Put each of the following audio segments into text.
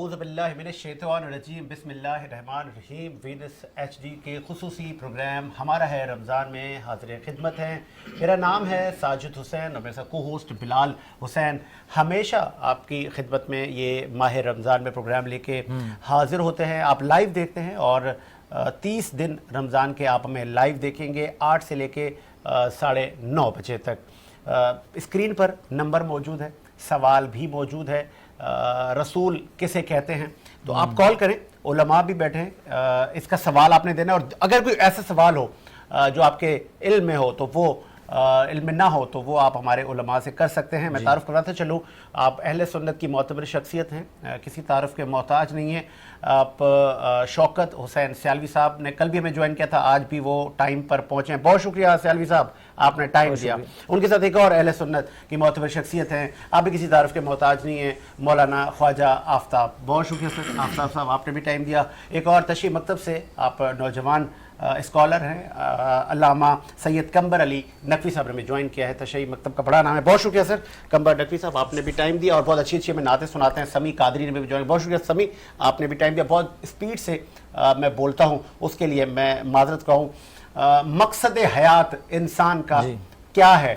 اعوذ باللہ من الشیطان الرجیم بسم اللہ الرحمن الرحیم وینس ایچ ڈی کے خصوصی پروگرام ہمارا ہے رمضان میں حاضر خدمت ہیں. میرا نام ہے ساجد حسین اور میرے ساتھ کو ہوسٹ بلال حسین. ہمیشہ آپ کی خدمت میں یہ ماہ رمضان میں پروگرام لے کے حاضر ہوتے ہیں. آپ لائیو دیکھتے ہیں اور 30 دن رمضان کے آپ ہمیں لائیو دیکھیں گے 8 سے لے کے 9:30 بجے تک. اسکرین پر نمبر موجود ہے, سوال بھی موجود ہے, رسول کسے کہتے ہیں, تو آپ کال کریں. علماء بھی بیٹھے ہیں, اس کا سوال آپ نے دینا, اور اگر کوئی ایسا سوال ہو جو آپ کے علم میں ہو تو وہ علم میں نہ ہو تو وہ آپ ہمارے علماء سے کر سکتے ہیں. میں تعارف کرواتا چلوں, آپ اہل سنت کی معتبر شخصیت ہیں, کسی تعارف کے محتاج نہیں ہیں. آپ شوکت حسین سیالوی صاحب نے کل بھی ہمیں جوائن کیا تھا, آج بھی وہ ٹائم پر پہنچے ہیں. بہت شکریہ سیالوی صاحب, آپ نے ٹائم دیا. ان کے ساتھ ایک اور اہل سنت کی معتبر شخصیت ہیں, آپ بھی کسی تعارف کے محتاج نہیں ہیں, مولانا خواجہ آفتاب. بہت شکریہ سر آفتاب صاحب, آپ نے بھی ٹائم دیا. ایک اور تشریح مکتب سے آپ نوجوان اسکالر ہیں, علامہ سید قمبر علی نقوی صاحب نے بھی جوائن کیا ہے. تشریح مکتب کا بڑا نام ہے. بہت شکریہ سر قمبر نقوی صاحب, آپ نے بھی ٹائم دیا اور بہت اچھی اچھی ہمیں نعتیں سناتے ہیں. سمی قادری نے بھی جوائن, بہت شکریہ سمی, آپ نے بھی ٹائم دیا. بہت اسپیڈ سے میں بولتا ہوں, اس کے لیے میں معذرت کہوں. مقصد حیات انسان کا کیا ہے,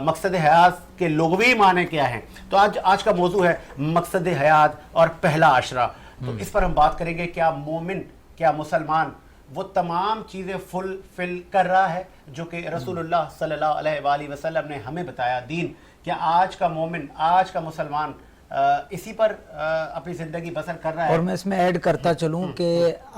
مقصد حیات کے لغوی معنی کیا ہیں, تو آج کا موضوع ہے مقصد حیات اور پہلا عشرہ. تو اس پر ہم بات کریں گے, کیا مومن, کیا مسلمان وہ تمام چیزیں فل کر رہا ہے جو کہ رسول اللہ صلی اللہ علیہ وآلہ وسلم نے ہمیں بتایا دین. کیا آج کا مومن, آج کا مسلمان اسی پر اپنی زندگی بسر کر رہا ہے؟ اور میں اس میں ایڈ کرتا چلوں کہ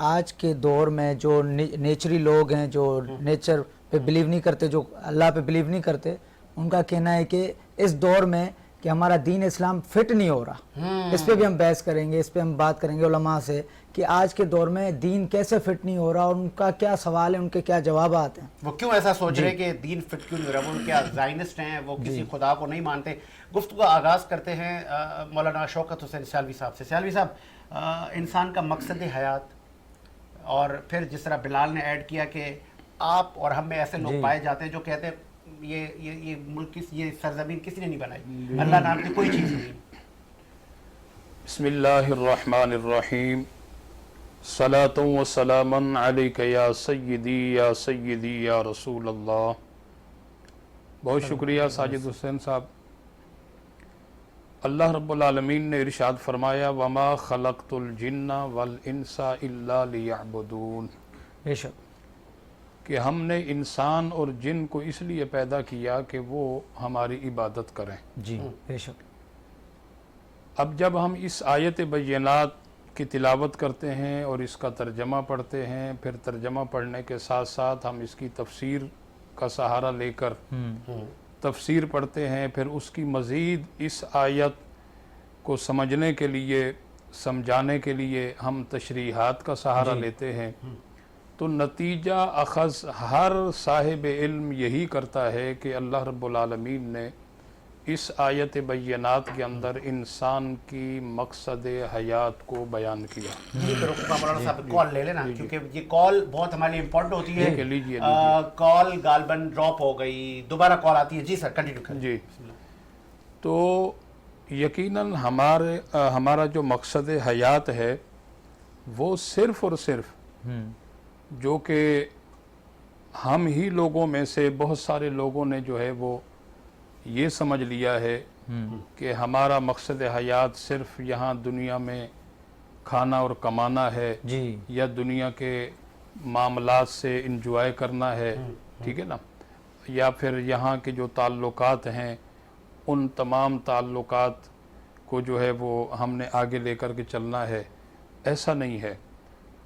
آج کے دور میں جو نیچری لوگ ہیں, جو نیچر پہ بلیو نہیں کرتے, جو اللہ پہ بلیو نہیں کرتے, ان کا کہنا ہے کہ اس دور میں کہ ہمارا دین اسلام فٹ نہیں ہو رہا. اس پہ بھی ہم بحث کریں گے, اس پہ ہم بات کریں گے علماء سے کہ آج کے دور میں دین کیسے فٹ نہیں ہو رہا, اور ان کا کیا سوال ہے, ان کے کیا جوابات ہیں. وہ کیوں ایسا سوچ رہے کہ دین فٹ کیوں نہیں ہو رہا, وہ کیا زائنسٹ ہیں, وہ کسی خدا کو نہیں مانتے. گفتگو کا آغاز کرتے ہیں مولانا شوکت حسین سیالوی صاحب سے. سیالوی صاحب, انسان کا مقصد حیات, اور پھر جس طرح بلال نے ایڈ کیا کہ آپ اور ہم میں ایسے لوگ پائے جاتے ہیں جو کہتے ہیں یہ ملک, یہ سرزمین کسی نے نہیں بنائی, اللہ نام کی کوئی چیز نہیں. بسم اللہ الرحمن الرحیم, صلاۃ و سلام علیک یا سیدی یا رسول اللہ. بہت شکریہ ساجد حسین صاحب. اللہ رب العالمین نے ارشاد فرمایا, وما خلقت الجن والانس الا لیعبدون, بے شک کہ ہم نے انسان اور جن کو اس لیے پیدا کیا کہ وہ ہماری عبادت کریں. جی بے شک. اب جب ہم اس آیت بینات کی تلاوت کرتے ہیں اور اس کا ترجمہ پڑھتے ہیں, پھر ترجمہ پڑھنے کے ساتھ ساتھ ہم اس کی تفسیر کا سہارا لے کر تفسیر پڑھتے ہیں, پھر اس کی مزید اس آیت کو سمجھنے کے لیے, سمجھانے کے لیے ہم تشریحات کا سہارا لیتے ہیں, تو نتیجہ اخذ ہر صاحب علم یہی کرتا ہے کہ اللہ رب العالمین نے اس آیت بینات کے اندر انسان کی مقصد حیات کو بیان کیا. مولانا صاحب کال لے لینا, کیونکہ یہ کال بہت ہمارے لیے امپورٹنٹ ہوتی ہے. کال غالباً ڈراپ ہو گئی, دوبارہ کال آتی ہے. جی سر کنٹینیو کریں. جی, تو یقیناً ہمارا جو مقصد حیات ہے وہ صرف اور صرف جو کہ ہم ہی لوگوں میں سے بہت سارے لوگوں نے جو ہے وہ یہ سمجھ لیا ہے کہ ہمارا مقصد حیات صرف یہاں دنیا میں کھانا اور کمانا ہے, یا دنیا کے معاملات سے انجوائے کرنا ہے, ٹھیک ہے نا, یا پھر یہاں کے جو تعلقات ہیں ان تمام تعلقات کو جو ہے وہ ہم نے آگے لے کر کے چلنا ہے. ایسا نہیں ہے,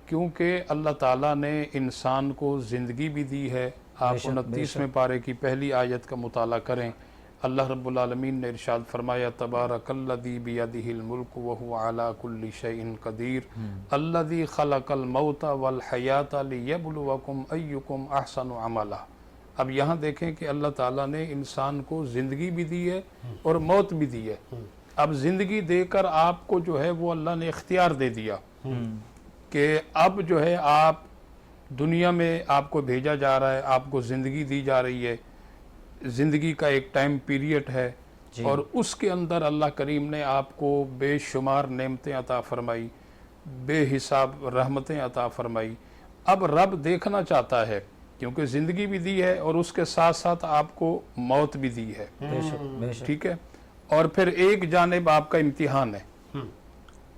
کیونکہ اللہ تعالیٰ نے انسان کو زندگی بھی دی ہے. آپ 29ویں پارے کی پہلی آیت کا مطالعہ کریں, اللہ رب العالمین نے ارشاد فرمایا, تبارک الذی بیدہ الملک وہو علی کل شیء قدیر, الذی خلق الموت والحیات لیبلوکم ایکم احسن عملا. اب یہاں دیکھیں کہ اللہ تعالیٰ نے انسان کو زندگی بھی دی ہے اور موت بھی دی ہے. اب زندگی دے کر آپ کو جو ہے وہ اللہ نے اختیار دے دیا کہ اب جو ہے آپ دنیا میں آپ کو بھیجا جا رہا ہے, آپ کو زندگی دی جا رہی ہے. زندگی کا ایک ٹائم پیریڈ ہے, اور اس کے اندر اللہ کریم نے آپ کو بے شمار نعمتیں عطا فرمائی، بے حساب رحمتیں عطا فرمائی. اب رب دیکھنا چاہتا ہے کیونکہ زندگی بھی دی ہے اور اس کے ساتھ ساتھ آپ کو موت بھی دی ہے، ٹھیک ہے، اور پھر ایک جانب آپ کا امتحان ہے.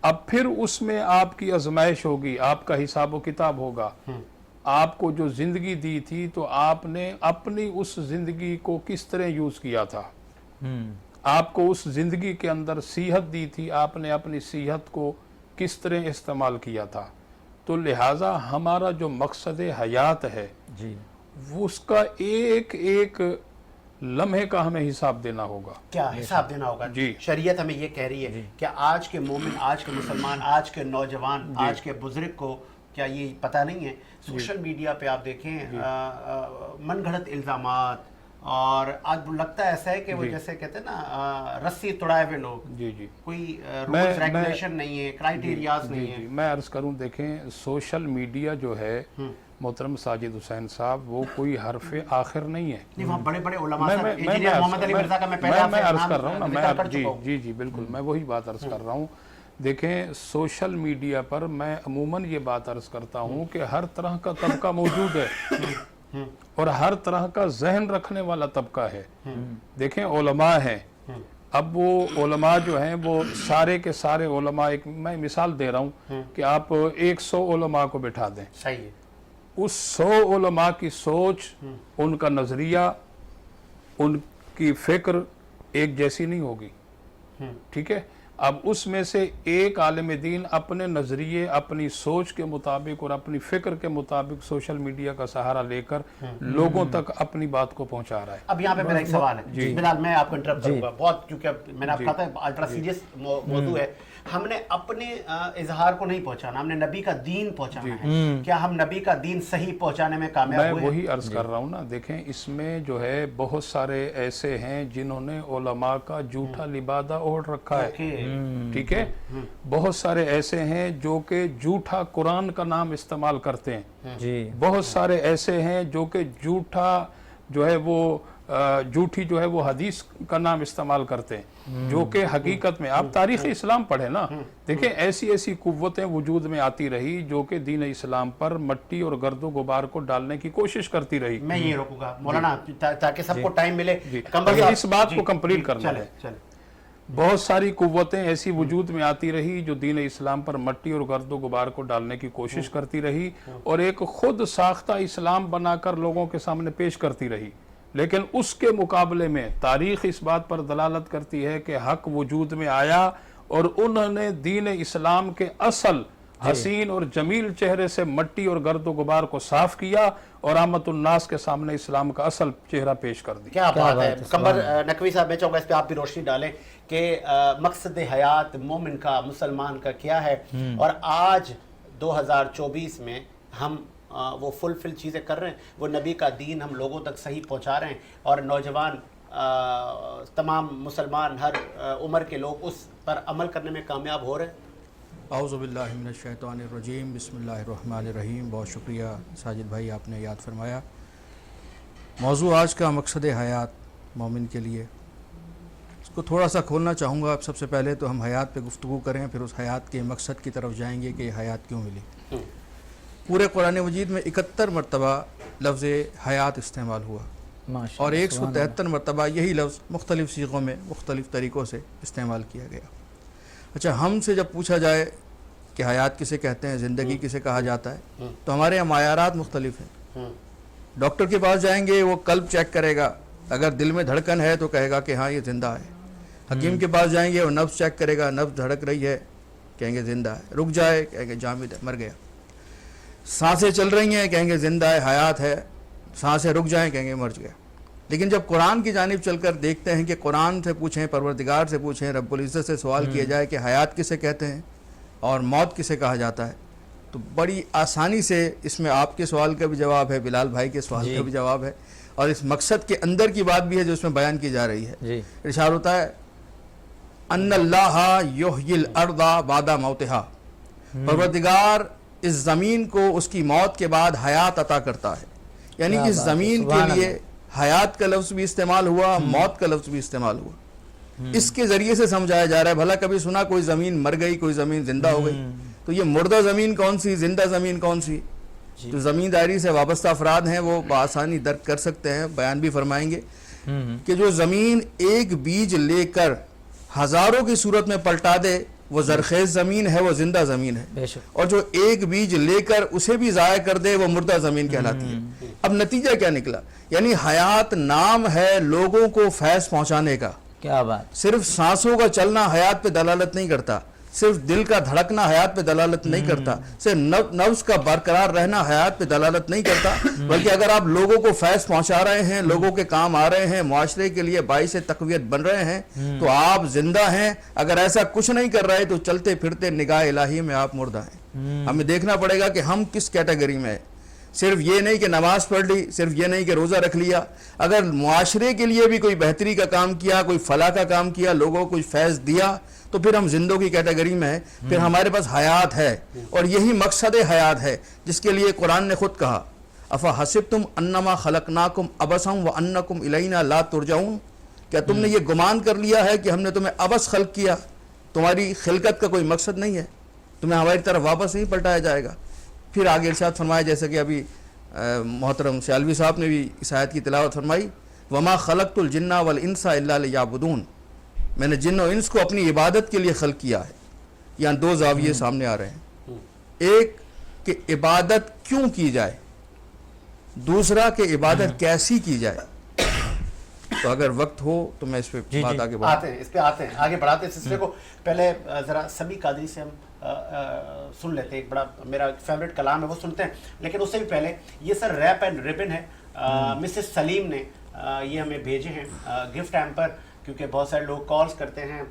اب پھر اس میں آپ کی آزمائش ہوگی، آپ کا حساب و کتاب ہوگا. آپ کو جو زندگی دی تھی تو آپ نے اپنی اس زندگی کو کس طرح یوز کیا تھا. آپ کو اس زندگی کے اندر صحت دی تھی، آپ نے اپنی صحت کو کس طرح استعمال کیا تھا. تو لہٰذا ہمارا جو مقصد حیات ہے وہ اس کا ایک ایک لمحے کا ہمیں حساب دینا ہوگا. کیا حساب دینا ہوگا؟ جی. شریعت ہمیں یہ کہہ رہی ہے کہ آج کے مومن، آج کے مسلمان، آج کے نوجوان، آج کے بزرگ کو کیا یہ پتہ نہیں ہے؟ سوشل میڈیا پہ آپ دیکھیں من گھڑت الزامات، اور آج لگتا ہے ایسا ہے کہ وہ جیسے کہتے ہیں نا رسی توڑائے ہوئے لوگ، کوئی رولز ریگولیشن نہیں ہے، کرائیٹیریاز نہیں ہے. میں عرض کروں، دیکھیں سوشل میڈیا جو ہے محترم ساجد حسین صاحب، وہ کوئی حرف آخر نہیں ہے. نہیں، وہاں بڑے بڑے علماء صاحب، انجینئر محمد علی مرزا کا میں پہلے میں عرض کر رہا ہوں نا، جی بالکل، میں وہی بات عرض کر رہا ہوں. دیکھیں سوشل میڈیا پر میں عموماً یہ بات عرض کرتا ہوں کہ ہر طرح کا طبقہ موجود ہے اور ہر طرح کا ذہن رکھنے والا طبقہ ہے. دیکھیں علماء ہیں، اب وہ علماء جو ہیں وہ سارے کے سارے علماء، ایک میں مثال دے رہا ہوں کہ آپ 100 علماء کو بٹھا دیں، صحیح ہے، اس 100 علماء کی سوچ، ان کا نظریہ، ان کی فکر ایک جیسی نہیں ہوگی، ٹھیک ہے. اب اس میں سے ایک عالم دین اپنے نظریے، اپنی سوچ کے مطابق اور اپنی فکر کے مطابق سوشل میڈیا کا سہارا لے کر لوگوں تک اپنی بات کو پہنچا رہا ہے. اب یہاں پہ میرا ایک سوال ہے بلال، میں آپ کو انٹرپٹ کروں گا بہت، کیونکہ میں نے آپ کو کہا تھا آج بڑا سیریس موضوع ہے. ہم نے اپنے اظہار کو نہیں پہنچانا، ہم نے نبی کا دین پہنچانا ہے. کیا ہم نبی کا دین صحیح پہنچانے میں کامیاب ہوئے؟ میں وہی عرض کر رہا ہوں نا. دیکھیں اس میں جو ہے بہت سارے ایسے ہیں جنہوں نے علماء کا جھوٹا لبادہ اوڑھ رکھا ہے، ٹھیک ہے. بہت سارے ایسے ہیں جو کہ جھوٹا قرآن کا نام استعمال کرتے ہیں. بہت سارے ایسے ہیں جو کہ جھوٹا جو ہے وہ جھوٹی جو ہے وہ حدیث کا نام استعمال کرتے ہیں، جو کہ حقیقت میں آپ تاریخ اسلام پڑھیں نا، دیکھیں ایسی ایسی قوتیں وجود میں آتی رہی جو کہ دین اسلام پر مٹی اور گرد و غبار کو ڈالنے کی کوشش کرتی رہی. میں یہ روکوں گا مولانا تاکہ سب کو ٹائم ملے، اس بات کو کمپلیٹ کرنا ہے. بہت ساری قوتیں ایسی وجود میں آتی رہی جو دین اسلام پر مٹی اور گرد و غبار کو ڈالنے کی کوشش کرتی رہی اور ایک خود ساختہ اسلام بنا کر لوگوں کے سامنے پیش کرتی رہی. لیکن اس کے مقابلے میں تاریخ اس بات پر دلالت کرتی ہے کہ حق وجود میں آیا اور انہوں نے دین اسلام کے اصل حسین اور جمیل چہرے سے مٹی اور گرد و غبار کو صاف کیا اور عامت الناس کے سامنے اسلام کا اصل چہرہ پیش کر دیا. کیا بات ہے. قمر نقوی صاحب، میں چاہوں گا اس پہ آپ بھی روشنی ڈالیں کہ مقصد حیات مومن کا، مسلمان کا کیا ہے، اور آج 2024 میں ہم وہ فل چیزیں کر رہے ہیں، وہ نبی کا دین ہم لوگوں تک صحیح پہنچا رہے ہیں، اور نوجوان تمام مسلمان ہر عمر کے لوگ اس پر عمل کرنے میں کامیاب ہو رہے ہیں. اعوذ باللہ من الشیطان الرجیم، بسم اللہ الرحمن الرحیم. بہت شکریہ ساجد بھائی، آپ نے یاد فرمایا. موضوع آج کا مقصد حیات مومن کے لیے، اس کو تھوڑا سا کھولنا چاہوں گا. سب سے پہلے تو ہم حیات پہ گفتگو کریں، پھر اس حیات کے مقصد کی طرف جائیں گے کہ یہ حیات کیوں ملی. پورے قرآن مجید میں 71 مرتبہ لفظ حیات استعمال ہوا اور 173 مرتبہ یہی لفظ مختلف صیغوں میں مختلف طریقوں سے استعمال کیا گیا. اچھا، ہم سے جب پوچھا جائے کہ حیات کسے کہتے ہیں، زندگی کسے کہا جاتا ہے، تو ہمارے یہاں معیارات مختلف ہیں. ڈاکٹر کے پاس جائیں گے، وہ قلب چیک کرے گا، اگر دل میں دھڑکن ہے تو کہے گا کہ ہاں یہ زندہ ہے. حکیم کے پاس جائیں گے، وہ نبض چیک کرے گا، نبض دھڑک رہی ہے کہیں گے زندہ ہے. رک جائے کہیں گے جامد ہے، مر گیا. سانسیں چل رہی ہیں کہیں گے زندہ ہے، حیات ہے. سانسیں رک جائیں کہیں گے مر گیا. لیکن جب قرآن کی جانب چل کر دیکھتے ہیں کہ قرآن سے پوچھیں، پروردگار سے پوچھیں، رب العزت سے سوال کیا جائے کہ حیات کسے کہتے ہیں اور موت کسے کہا جاتا ہے، تو بڑی آسانی سے اس میں آپ کے سوال کا بھی جواب ہے، بلال بھائی کے سوال کا بھی جواب ہے، اور اس مقصد کے اندر کی بات بھی ہے جو اس میں بیان کی جا رہی ہے. ارشاد ہوتا ہے ان اللہ یحیی الارض بعد موتہا، پروردگار اس زمین کو اس کی موت کے بعد حیات عطا کرتا ہے. یعنی اس زمین کے لیے حیات کا لفظ بھی استعمال ہوا، موت کا لفظ بھی استعمال ہوا. اس کے ذریعے سے سمجھایا جا رہا ہے. بھلا کبھی سنا کوئی زمین مر گئی, کوئی زمین زندہ ہو گئی؟ تو یہ مردہ زمین کون سی, زندہ زمین کون سی؟ جو زمینداری سے وابستہ افراد ہیں وہ بآسانی درک کر سکتے ہیں, بیان بھی فرمائیں گے کہ جو زمین ایک بیج لے کر ہزاروں کی صورت میں پلٹا دے وہ زرخیز زمین ہے, وہ زندہ زمین ہے. بے شک. اور جو ایک بیج لے کر اسے بھی ضائع کر دے وہ مردہ زمین کہلاتی ہے. اب نتیجہ کیا نکلا؟ یعنی حیات نام ہے لوگوں کو فیض پہنچانے کا. کیا بات. صرف سانسوں کا چلنا حیات پہ دلالت نہیں کرتا, صرف دل کا دھڑکنا حیات پہ دلالت نہیں کرتا, صرف نفس کا برقرار رہنا حیات پہ دلالت نہیں کرتا, بلکہ اگر آپ لوگوں کو فیض پہنچا رہے ہیں, لوگوں کے کام آ رہے ہیں, معاشرے کے لیے باعث تقویت بن رہے ہیں تو آپ زندہ ہیں. اگر ایسا کچھ نہیں کر رہے تو چلتے پھرتے نگاہ الہی میں آپ مردہ ہیں. ہمیں دیکھنا پڑے گا کہ ہم کس کیٹیگری میں ہیں. صرف یہ نہیں کہ نماز پڑھ لی, صرف یہ نہیں کہ روزہ رکھ لیا, اگر معاشرے کے لیے بھی کوئی بہتری کا کام کیا, کوئی فلاح کا کام کیا, لوگوں کو کوئی فیض دیا, تو پھر ہم زندوں کی کیٹیگری میں ہیں. پھر ہمارے پاس حیات ہے, اور یہی مقصد حیات ہے جس کے لیے قرآن نے خود کہا افحسبتم انما خلقناکم عبثا وانکم الینا لا ترجعون. کیا تم نے یہ گمان کر لیا ہے کہ ہم نے تمہیں عبث خلق کیا, تمہاری خلقت کا کوئی مقصد نہیں ہے, تمہیں ہماری طرف واپس نہیں پلٹایا جائے گا. پھر آگے ارشاد فرمایا جیسے کہ ابھی محترم سیالوی صاحب نے بھی اس آیت کی تلاوت فرمائی, وما خلقت الجن والانس الا لیعبدون. میں نے جن و انس کو اپنی عبادت کے لیے خلق کیا ہے. یہاں دو زاویے سامنے آ رہے ہیں, ایک کہ عبادت کیوں کی جائے, دوسرا کہ عبادت کیسی کی جائے. تو اگر وقت ہو تو میں اس پہ بات آگے آتے ہیں, اس پہ آتے ہیں, آگے بڑھاتے ہیں سلسلے کو. پہلے ذرا سمیع قادری سے ہم سن لیتے ہیں, ایک بڑا میرا فیوریٹ کلام ہے وہ سنتے ہیں. لیکن اس سے بھی پہلے یہ سر ریپ اینڈ ریبن ہے, مسز سلیم نے یہ ہمیں بھیجے ہیں گفٹ ہیمپر, کیونکہ بہت سارے لوگ کالز کرتے ہیں,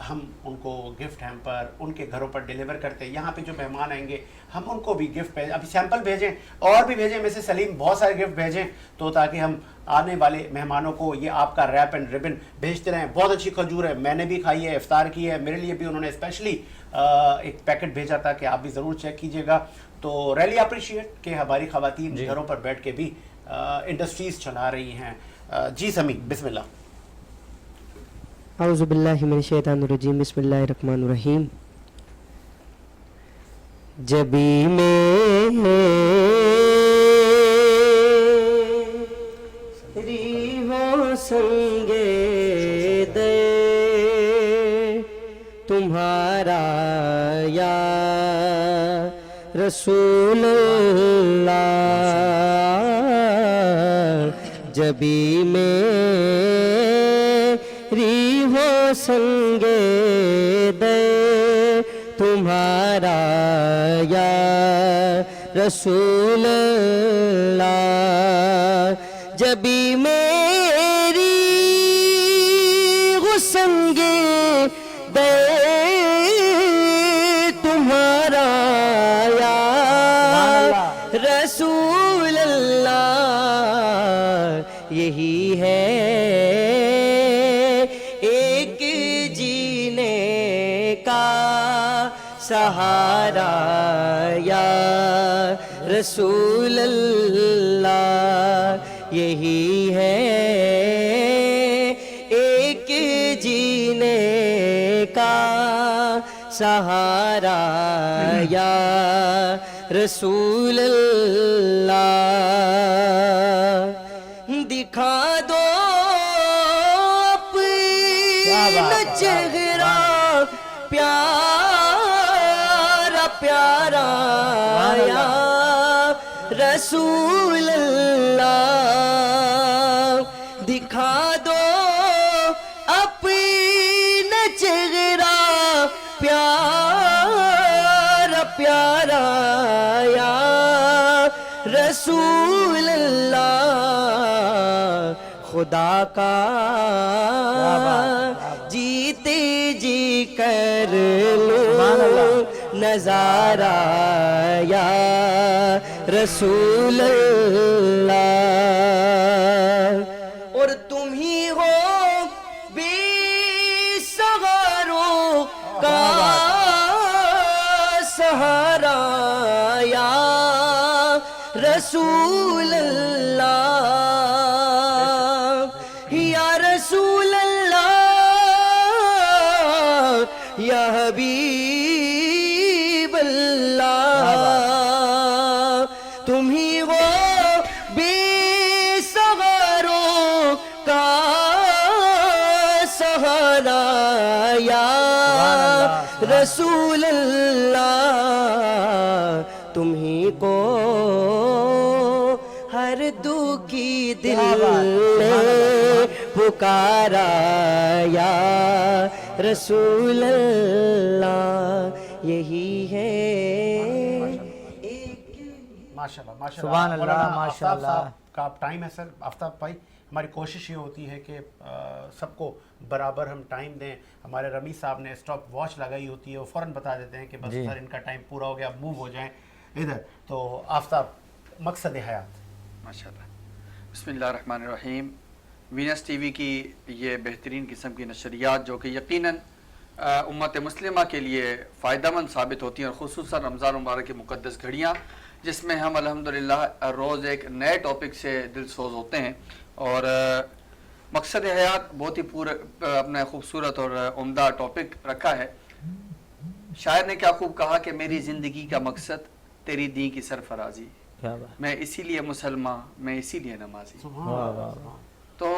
ہم ان کو گفٹ ہیمپر ان کے گھروں پر ڈیلیور کرتے ہیں. یہاں پہ جو مہمان آئیں گے ہم ان کو بھی گفٹ بھیجیں, ابھی سیمپل بھیجیں اور بھی بھیجیں, مسز سلیم بہت سارے گفٹ بھیجیں, تو تاکہ ہم آنے والے مہمانوں کو یہ آپ کا ریپ اینڈ ریبن بھیجتے رہیں. بہت اچھی کھجور ہے, میں نے بھی کھائی ہے, افطار کی ہے, میرے لیے بھی انہوں نے اسپیشلی ایک پیکٹ بھیجا تھا کہ آپ بھی ضرور چیک کیجیے گا. تو ریلی اپریشیٹ کہ ہماری خواتین گھروں پر بیٹھ کے بھی انڈسٹریز چلا رہی ہیں. جی سمیع بسم اللہ. اعوذ باللہ من الشیطان الرجیم, بسم اللہ الرحمن الرحیم. جبی میں ریحوں سنگے دے تمہارا یا رسول اللہ, جبی میں ریحوں سنگے دے تمہارا یا رسول اللہ, جبی میری غسنگے دے تمہارا یا رسول اللہ. یہی ہے ایک جینے کا سہارا یا رسول اللہ. یہی ہے ایک جینے کا سہارا یا رسول اللہ. دکھا دو اپنا چہرہ پیارا پیارا یا رسول اللہ. دکھا دو اپنا چہرہ پیارا پیارا یا رسول اللہ. خدا کا جیتے جی کر لو نظارہ یا رسول اللہ. اور تم ہی ہو بے سہاروں کا سہارا یا رسول اللہ. یا رسول اللہ اللہ تم ہی کو ہر دکھی دل نے پکارا یا رسول اللہ یہی ہے ماشاءاللہ ماشاءاللہ سبحان اللہ، مولانا ماشاءاللہ۔ آفتاب صاحب کا ٹائم ہے سر. آفتاب بھائی ہماری کوشش یہ ہوتی ہے کہ سب کو برابر ہم ٹائم دیں. ہمارے رمی صاحب نے اسٹاپ واچ لگائی ہوتی ہے, وہ فوراً بتا دیتے ہیں کہ بس سر ان کا ٹائم پورا ہو گیا, اب موو ہو جائیں ادھر. تو آفتاب, مقصد حیات. ماشاءاللہ. بسم اللہ الرحمن الرحیم. وینس ٹی وی کی یہ بہترین قسم کی نشریات جو کہ یقیناً امت مسلمہ کے لیے فائدہ مند ثابت ہوتی ہیں, اور خصوصاً رمضان مبارک کی مقدس گھڑیاں جس میں ہم الحمدللہ روز ایک نئے ٹاپک سے دل سوز ہوتے ہیں. اور مقصد حیات بہت ہی اپنا خوبصورت اور عمدہ ٹاپک رکھا ہے. شاعر نے کیا خوب کہا کہ میری زندگی کا مقصد تیری دین کی سرفرازی, میں اسی لیے مسلمان, میں اسی لیے نمازی. تو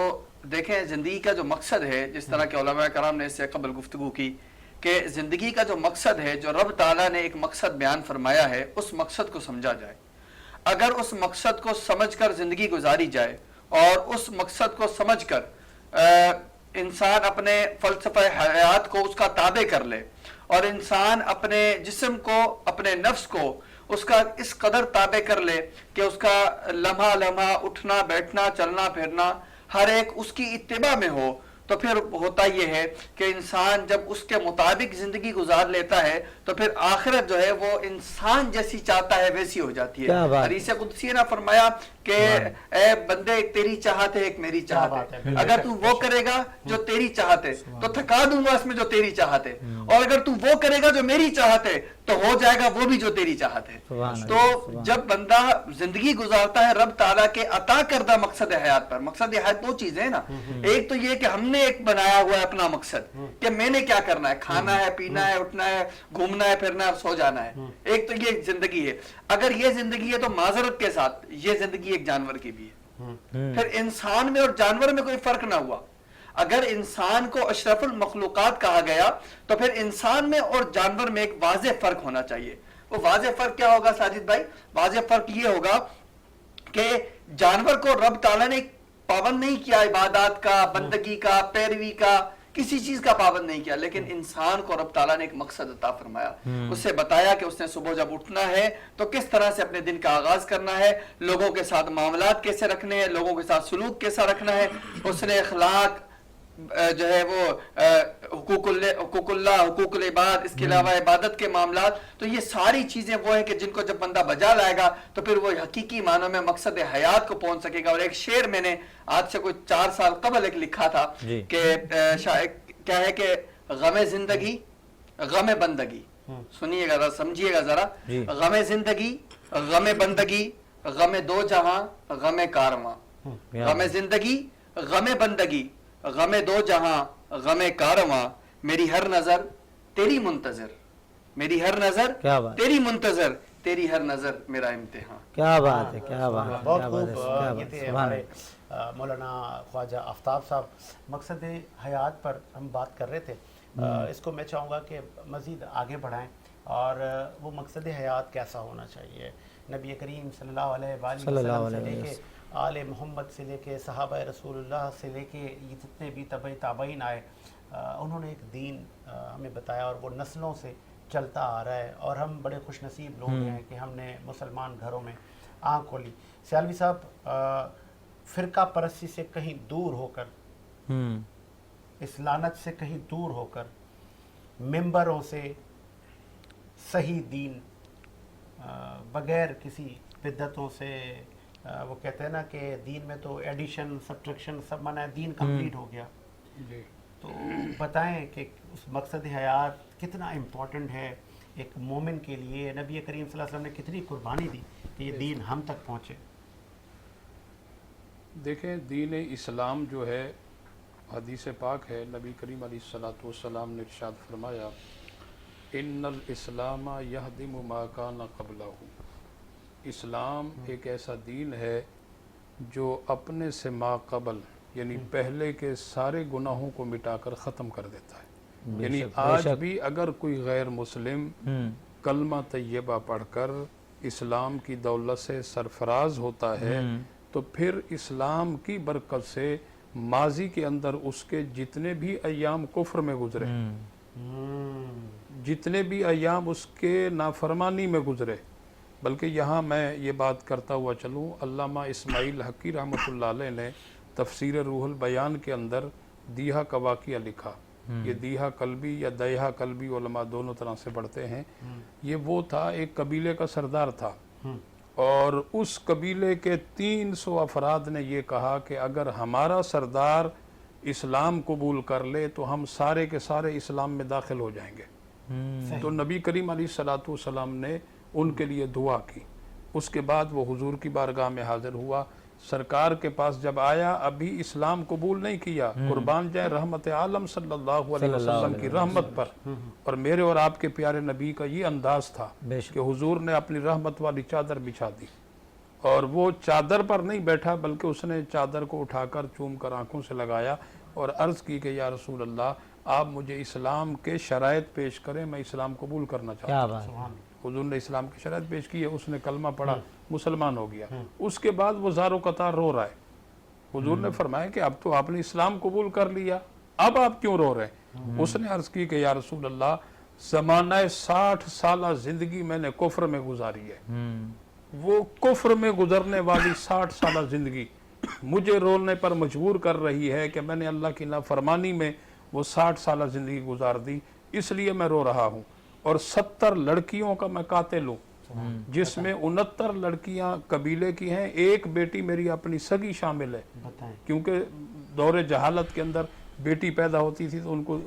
دیکھیں زندگی کا جو مقصد ہے, جس طرح کہ علماء کرام نے اس سے قبل گفتگو کی کہ زندگی کا جو مقصد ہے, جو رب تعالیٰ نے ایک مقصد بیان فرمایا ہے, اس مقصد کو سمجھا جائے. اگر اس مقصد کو سمجھ کر زندگی گزاری جائے اور اس مقصد کو سمجھ کر انسان اپنے فلسفہ حیات کو اس کا تابع کر لے, اور انسان اپنے جسم کو, اپنے نفس کو اس کا اس قدر تابع کر لے کہ اس کا لمحہ لمحہ اٹھنا بیٹھنا چلنا پھرنا ہر ایک اس کی اتباع میں ہو, تو پھر ہوتا یہ ہے کہ انسان جب اس کے مطابق زندگی گزار لیتا ہے تو پھر آخرت جو ہے وہ انسان جیسی چاہتا ہے ویسی ہو جاتی ہے. حدیث قدسی نے فرمایا کہ اے بندے, ایک تیری چاہت ہے ایک میری چاہت ہے, اگر تو وہ کرے گا جو تیری چاہت ہے تو تھکا دوں گا اس میں جو تیری چاہت ہے, اور اگر تو وہ کرے گا جو میری چاہت ہے تو ہو جائے گا وہ بھی جو تیری چاہت ہے. تو جب بندہ زندگی گزارتا ہے رب تعالیٰ کے عطا کردہ مقصد حیات پر, مقصد حیات دو چیزیں ہیں نا, ایک تو یہ کہ ہم نے ایک بنایا ہوا ہے اپنا مقصد کہ میں نے کیا کرنا ہے, کھانا ہے, پینا ہے, اٹھنا ہے, گھومنا ہے, پھرنا ہے, سو جانا ہے, ایک تو یہ زندگی ہے. اگر یہ زندگی ہے تو معذرت کے ساتھ یہ زندگی ایک جانور کی بھی ہے. پھر انسان میں اور جانور میں کوئی فرق نہ ہوا. اگر انسان کو اشرف المخلوقات کہا گیا تو پھر انسان میں اور جانور میں ایک واضح فرق ہونا چاہیے. وہ واضح فرق کیا ہوگا ساجد بھائی؟ واضح فرق یہ ہوگا کہ جانور کو رب تعالیٰ نے پابند نہیں کیا عبادات کا, بندگی کا, پیروی کا, کسی چیز کا پابند نہیں کیا, لیکن انسان کو رب تعالیٰ نے ایک مقصد عطا فرمایا. اسے بتایا کہ اس نے صبح جب اٹھنا ہے تو کس طرح سے اپنے دن کا آغاز کرنا ہے, لوگوں کے ساتھ معاملات کیسے رکھنے ہیں, لوگوں کے ساتھ سلوک کیسا رکھنا ہے. اس نے اخلاق جو ہے وہ حقوق اللہ, حقوق العباد, اس کے علاوہ عبادت کے معاملات, تو یہ ساری چیزیں وہ ہیں کہ جن کو جب بندہ بجا لائے گا تو پھر وہ حقیقی معنوں میں مقصد حیات کو پہنچ سکے گا. اور ایک شعر میں نے آج سے کوئی 4 سال قبل ایک لکھا تھا کہ کیا ہے کہ غم زندگی غم بندگی, سنیے گا سمجھیے گا ذرا, غم زندگی غم بندگی غم دو جہاں غم کارواں, غم زندگی غم بندگی غم دو جہاں غم کارواں, میری ہر نظر تیری منتظر, میری ہر نظر تیری منتظر, تیری ہر نظر میرا امتحان. کیا بات ہے, کیا بات ہے, بہت خوب. یہ تھے ہمارے مولانا خواجہ آفتاب صاحب. مقصد حیات پر ہم بات کر رہے تھے, اس کو میں چاہوں گا کہ مزید آگے بڑھائیں, اور وہ مقصد حیات کیسا ہونا چاہیے. نبی کریم صلی اللہ علیہ وسلم سے لے کے آل محمد سے لے کے صحابہ رسول اللہ سے لے کے یہ جتنے بھی تابعین آئے, انہوں نے ایک دین ہمیں بتایا, اور وہ نسلوں سے چلتا آ رہا ہے, اور ہم بڑے خوش نصیب لوگ ہیں کہ ہم نے مسلمان گھروں میں آنکھ کھولی. سیالوی صاحب, فرقہ پرستی سے کہیں دور ہو کر, اس لعنت سے کہیں دور ہو کر, ممبروں سے صحیح دین, بغیر کسی بدعتوں سے, وہ کہتے ہیں نا کہ دین میں تو ایڈیشن سبٹریکشن سب منع ہے, دین کمپلیٹ ہو گیا. تو بتائیں کہ اس مقصد حیات کتنا امپورٹنٹ ہے ایک مومن کے لیے. نبی کریم صلی اللہ علیہ وسلم نے کتنی قربانی دی کہ یہ دین ہم تک پہنچے. دیکھیں دین اسلام جو ہے, حدیث پاک ہے, نبی کریم علیہ الصلوۃ والسلام نے ارشاد فرمایا ان الاسلام یہدم ما کان قبلہ. اسلام ایک ایسا دین ہے جو اپنے سے ما قبل یعنی پہلے کے سارے گناہوں کو مٹا کر ختم کر دیتا ہے. یعنی آج بھی اگر کوئی غیر مسلم کلمہ طیبہ پڑھ کر اسلام کی دولت سے سرفراز ہوتا ہے تو پھر اسلام کی برکت سے ماضی کے اندر اس کے جتنے بھی ایام کفر میں گزرے، جتنے بھی ایام اس کے نافرمانی میں گزرے، بلکہ یہاں میں یہ بات کرتا ہوا چلوں، علامہ اسماعیل حقی رحمۃ اللہ علیہ نے تفسیر روح البیان کے اندر دیہا کا واقعہ لکھا. یہ دیہا قلبی یا دیہا قلبی علماء دونوں طرح سے پڑھتے ہیں. یہ وہ تھا، ایک قبیلے کا سردار تھا، اور اس قبیلے کے 300 افراد نے یہ کہا کہ اگر ہمارا سردار اسلام قبول کر لے تو ہم سارے کے سارے اسلام میں داخل ہو جائیں گے. تو نبی کریم علیہ الصلوۃ والسلام نے ان کے لیے دعا کی. اس کے بعد وہ حضور کی بارگاہ میں حاضر ہوا. سرکار کے پاس جب آیا، ابھی اسلام قبول نہیں کیا. قربان جائے رحمت عالم صلی اللہ علیہ وسلم کی رحمت پر. اور میرے اور آپ کے پیارے نبی کا یہ انداز تھا کہ حضور نے اپنی رحمت والی چادر بچھا دی، اور وہ چادر پر نہیں بیٹھا بلکہ اس نے چادر کو اٹھا کر چوم کر آنکھوں سے لگایا اور عرض کی کہ یا رسول اللہ، آپ مجھے اسلام کے شرائط پیش کریں، میں اسلام قبول کرنا چاہتا ہوں. حضور نے اسلام کی شرائط پیش کی ہے، اس نے کلمہ پڑھا، مسلمان ہو گیا. اس کے بعد وہ زار و قطار رو رہا ہے. حضور نے فرمایا کہ اب تو آپ نے اسلام قبول کر لیا، اب آپ کیوں رو رہے ہیں؟ اس نے عرض کی کہ یا رسول اللہ، زمانہ 60 سالہ زندگی میں نے کفر میں گزاری ہے. وہ کفر میں گزرنے والی 60 سالہ زندگی مجھے رولنے پر مجبور کر رہی ہے کہ میں نے اللہ کی نافرمانی میں وہ 60 سالہ زندگی گزار دی، اس لیے میں رو رہا ہوں. اور 70 لڑکیوں کا میں قاتل ہوں، جس میں 69 لڑکیاں قبیلے کی ہیں، ایک بیٹی میری اپنی سگی شامل ہے. کیونکہ دور جہالت کے اندر بیٹی پیدا ہوتی تھی تو ان کو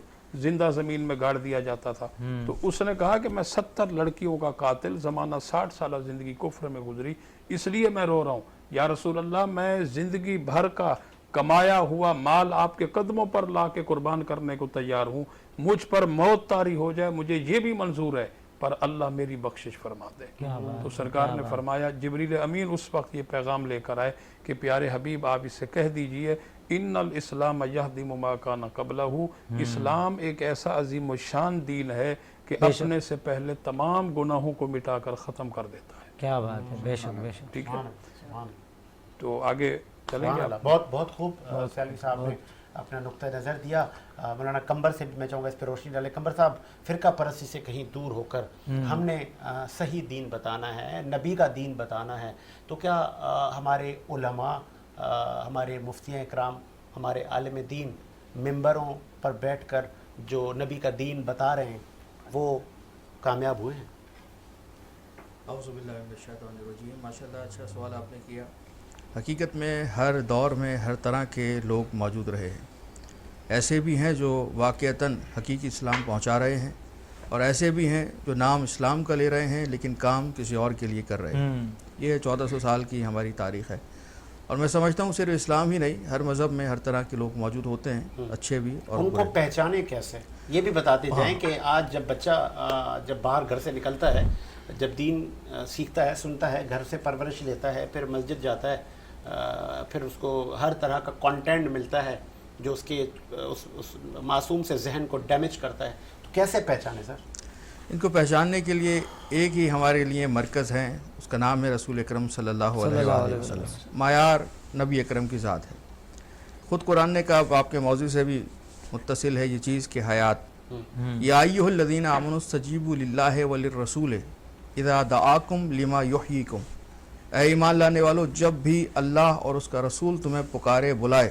زندہ زمین میں گاڑ دیا جاتا تھا. تو اس نے کہا کہ میں 70 لڑکیوں کا قاتل، زمانہ 60 سالہ زندگی کفر میں گزری، اس لیے میں رو رہا ہوں. یا رسول اللہ، میں زندگی بھر کا کمایا ہوا مال آپ کے قدموں پر لا کے قربان کرنے کو تیار ہوں. مجھ پر موت طاری ہو جائے مجھے یہ بھی منظور ہے، پر اللہ میری بخشش فرما دے. تو سرکار نے فرمایا، جبریل امین اس وقت یہ پیغام لے کر آئے کہ پیارے حبیب آپ اسے کہہ دیجئے، ان الاسلام یہدم ما کان قبلہ، اسلام ایک ایسا عظیم و شان دین ہے کہ اپنے سے پہلے تمام گناہوں کو مٹا کر ختم کر دیتا ہے. کیا بات ہے، بے شک بے شک. ٹھیک ہے، تو آگے چلیں گے. بہت بہت خوب سیالوی صاحب نے اپنا نقطہ نظر دیا. مولانا قمبر سے بھی میں چاہوں گا اس پہ روشنی ڈالے. قمبر صاحب، فرقہ پرستی سے کہیں دور ہو کر ہم نے صحیح دین بتانا ہے، نبی کا دین بتانا ہے، تو کیا ہمارے علماء، ہمارے مفتی اکرام، ہمارے عالم دین ممبروں پر بیٹھ کر جو نبی کا دین بتا رہے ہیں وہ کامیاب ہوئے ہیں؟ اعوذ باللہ من الشیطان الرجیم. ماشاءاللہ، اچھا سوال آپ نے کیا. حقیقت میں ہر دور میں ہر طرح کے لوگ موجود رہے ہیں. ایسے بھی ہیں جو واقعتاً حقیقی اسلام پہنچا رہے ہیں، اور ایسے بھی ہیں جو نام اسلام کا لے رہے ہیں لیکن کام کسی اور کے لیے کر رہے ہیں. یہ 1400 سال کی ہماری تاریخ ہے، اور میں سمجھتا ہوں صرف اسلام ہی نہیں، ہر مذہب میں ہر طرح کے لوگ موجود ہوتے ہیں، اچھے بھی اور ان کو پہچانے کیسے، یہ بھی بتاتے جائیں کہ آج جب بچہ جب باہر گھر سے نکلتا ہے، جب دین سیکھتا ہے، سنتا ہے، گھر سے پرورش لیتا ہے، پھر مسجد جاتا ہے، پھر اس کو ہر طرح کا کانٹینٹ ملتا ہے جو اس کے اس معصوم سے ذہن کو ڈیمیج کرتا ہے، تو کیسے پہچانے سر؟ ان کو پہچاننے کے لیے ایک ہی ہمارے لیے مرکز ہے، اس کا نام ہے رسول اکرم صلی اللہ علیہ وآلہ وسلم. معیار نبی اکرم کی ذات ہے. خود قرآن نے کہا، آپ کے موضوع سے بھی متصل ہے یہ چیز کہ حیات، یا ایھا الذین آمنوا استجیبوا للہ وللرسول اذا دعاکم لما یحییکم. اے ایمان لانے والو، جب بھی اللہ اور اس کا رسول تمہیں پکارے بلائے،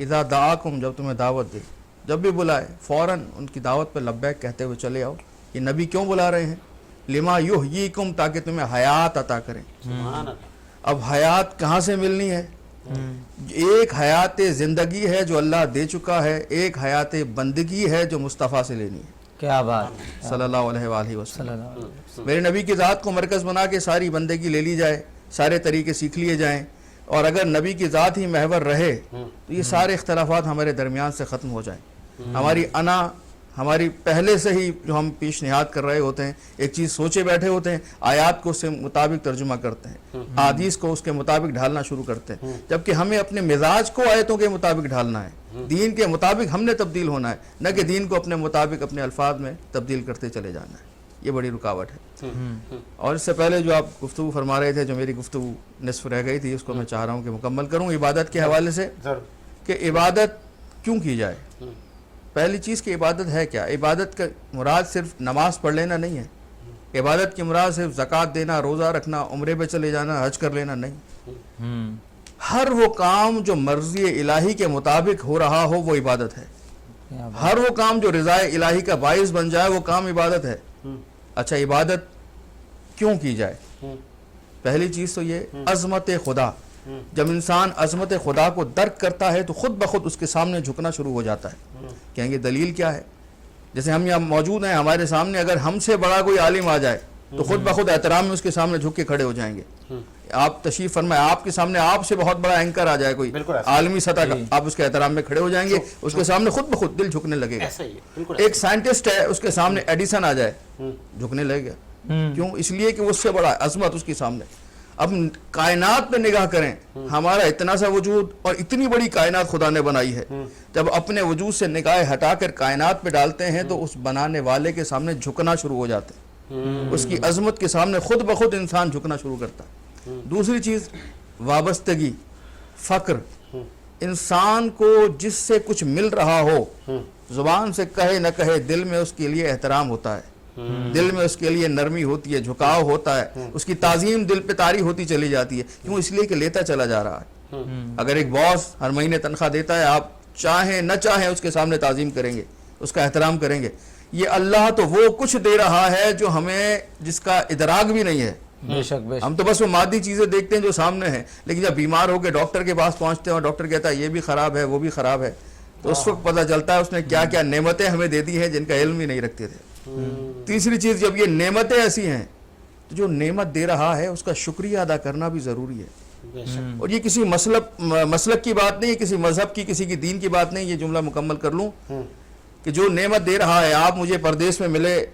اذا دعاکم، جب تمہیں دعوت دے، جب بھی بلائے فوراً ان کی دعوت پہ لبیک کہتے ہوئے چلے آؤ. یہ نبی کیوں بلا رہے ہیں؟ لما یحییکم، تاکہ تمہیں حیات عطا کریں. سبحان اللہ. اب حیات کہاں سے ملنی ہے؟ ایک حیات زندگی ہے جو اللہ دے چکا ہے، ایک حیات بندگی ہے جو مصطفیٰ سے لینی ہے. کیا بات، صلی اللہ علیہ وآلہ وسلم. میرے نبی کی ذات کو مرکز بنا کے ساری بندگی لے لی جائے، سارے طریقے سیکھ لیے جائیں، اور اگر نبی کی ذات ہی محور رہے تو یہ سارے اختلافات ہمارے درمیان سے ختم ہو جائیں. ہماری انا، ہماری پہلے سے ہی جو ہم پیش نہاد کر رہے ہوتے ہیں، ایک چیز سوچے بیٹھے ہوتے ہیں، آیات کو اس سے مطابق ترجمہ کرتے ہیں، احادیث کو اس کے مطابق ڈھالنا شروع کرتے ہیں، جبکہ ہمیں اپنے مزاج کو آیتوں کے مطابق ڈھالنا ہے، دین کے مطابق ہم نے تبدیل ہونا ہے، نہ کہ دین کو اپنے مطابق اپنے الفاظ میں تبدیل کرتے چلے جانا ہے. یہ بڑی رکاوٹ ہے. اور اس سے پہلے جو آپ گفتگو فرما رہے تھے، جو میری گفتگو نصف رہ گئی تھی، اس کو میں چاہ رہا ہوں کہ مکمل کروں عبادت کے حوالے سے، کہ عبادت کیوں کی جائے. پہلی چیز کہ عبادت ہے کیا؟ عبادت کا مراد صرف نماز پڑھ لینا نہیں ہے. عبادت کی مراد صرف زکوٰۃ دینا، روزہ رکھنا، عمرے پہ چلے جانا، حج کر لینا نہیں. ہر وہ کام جو مرضی الہی کے مطابق ہو رہا ہو وہ عبادت ہے. ہر وہ کام جو رضا الہی کا باعث بن جائے وہ کام عبادت ہے. اچھا، عبادت کیوں کی جائے؟ پہلی چیز تو یہ عظمت خدا. جب انسان عظمت خدا کو درک کرتا ہے تو خود بخود اس کے سامنے جھکنا شروع ہو جاتا ہے. کہیں گے دلیل کیا ہے؟ جیسے ہم یہاں موجود ہیں، ہمارے سامنے اگر ہم سے بڑا کوئی عالم آ جائے تو خود بخود احترام میں اس کے سامنے جھک کے کھڑے ہو جائیں گے. آپ تشریف فرمائے، آپ کے سامنے آپ سے بہت بڑا اینکر آ جائے کوئی عالمی سطح کا، آپ اس کے احترام میں کھڑے ہو جائیں گے، اس کے سامنے خود بخود دل جھکنے لگے گا. ایک سائنٹسٹ ہے، اس کے سامنے ایڈیسن آ جائے جھکنے لگے گا. کیوں؟ اس لیے کہ وہ اس سے بڑا عظمت اس کے سامنے. اب کائنات پہ نگاہ کریں، ہمارا اتنا سا وجود اور اتنی بڑی کائنات خدا نے بنائی ہے، جب اپنے وجود سے نگاہ ہٹا کر کائنات پہ ڈالتے ہیں تو اس بنانے والے کے سامنے جھکنا شروع ہو جاتے ہیں. اس کی عظمت کے سامنے خود بخود انسان جھکنا شروع کرتا ہے. دوسری چیز وابستگی، فقر. انسان کو جس سے کچھ مل رہا ہو، زبان سے کہے نہ کہے، دل میں اس کے لیے احترام ہوتا ہے، دل میں اس کے لیے نرمی ہوتی ہے، جھکاؤ ہوتا ہے، اس کی تعظیم دل پہ طاری ہوتی چلی جاتی ہے. کیوں؟ اس لیے کہ لیتا چلا جا رہا ہے. اگر ایک باس ہر مہینے تنخواہ دیتا ہے، آپ چاہیں نہ چاہیں اس کے سامنے تعظیم کریں گے، اس کا احترام کریں گے. یہ اللہ تو وہ کچھ دے رہا ہے جو ہمیں جس کا ادراک بھی نہیں ہے. بے شک ہم تو بس وہ مادی چیزیں دیکھتے ہیں جو سامنے ہیں، لیکن جب بیمار ہو کے ڈاکٹر کے پاس پہنچتے ہیں اور ڈاکٹر کہتا ہے یہ بھی خراب ہے وہ بھی خراب ہے، تو اس وقت پتہ چلتا ہے اس نے کیا کیا نعمتیں ہمیں دے دی ہیں جن کا علم ہی نہیں رکھتے تھے. تیسری چیز، جب یہ نعمتیں ایسی ہیں تو جو نعمت دے رہا ہے اس کا شکریہ ادا کرنا بھی ضروری ہے. اور یہ کسی مسلک کی بات نہیں ہے، کسی مذہب کی، کسی کی دین کی بات نہیں. یہ جملہ مکمل کر لوں کہ جو نعمت دے رہا ہے، آپ مجھے پردیس میں ملے،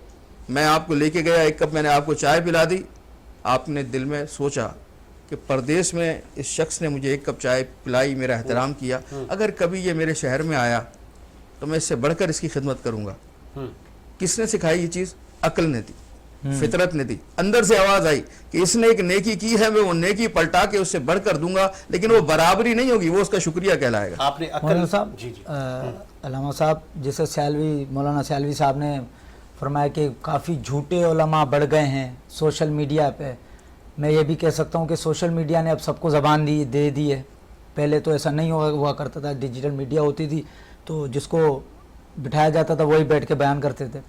میں آپ کو لے کے گیا، ایک کپ میں نے آپ کو چائے پلا دی، آپ نے دل میں سوچا کہ پردیس میں اس شخص نے مجھے ایک کپ چائے پلائی، میرا احترام کیا، اگر کبھی یہ میرے شہر میں آیا تو میں اس سے بڑھ کر اس کی خدمت کروں گا. کس نے سکھائی یہ چیز؟ عقل نے دی، فطرت نے دی. اندر سے آواز آئی کہ اس نے ایک نیکی کی ہے، میں وہ نیکی پلٹا کے اس سے بڑھ کر دوں گا، لیکن وہ برابری نہیں ہوگی، وہ اس کا شکریہ کہلائے گا. آپ نے مولانا صاحب، علامہ صاحب، جیسے مولانا سیالوی صاحب نے فرمایا کہ کافی جھوٹے علماء بڑھ گئے ہیں سوشل میڈیا پہ. میں یہ بھی کہہ سکتا ہوں کہ سوشل میڈیا نے اب سب کو زبان دے دی ہے. پہلے تو ایسا نہیں ہوا کرتا تھا، ڈیجیٹل میڈیا ہوتی تھی تو جس کو بٹھایا جاتا تھا وہی بیٹھ کے بیان کرتے تھے.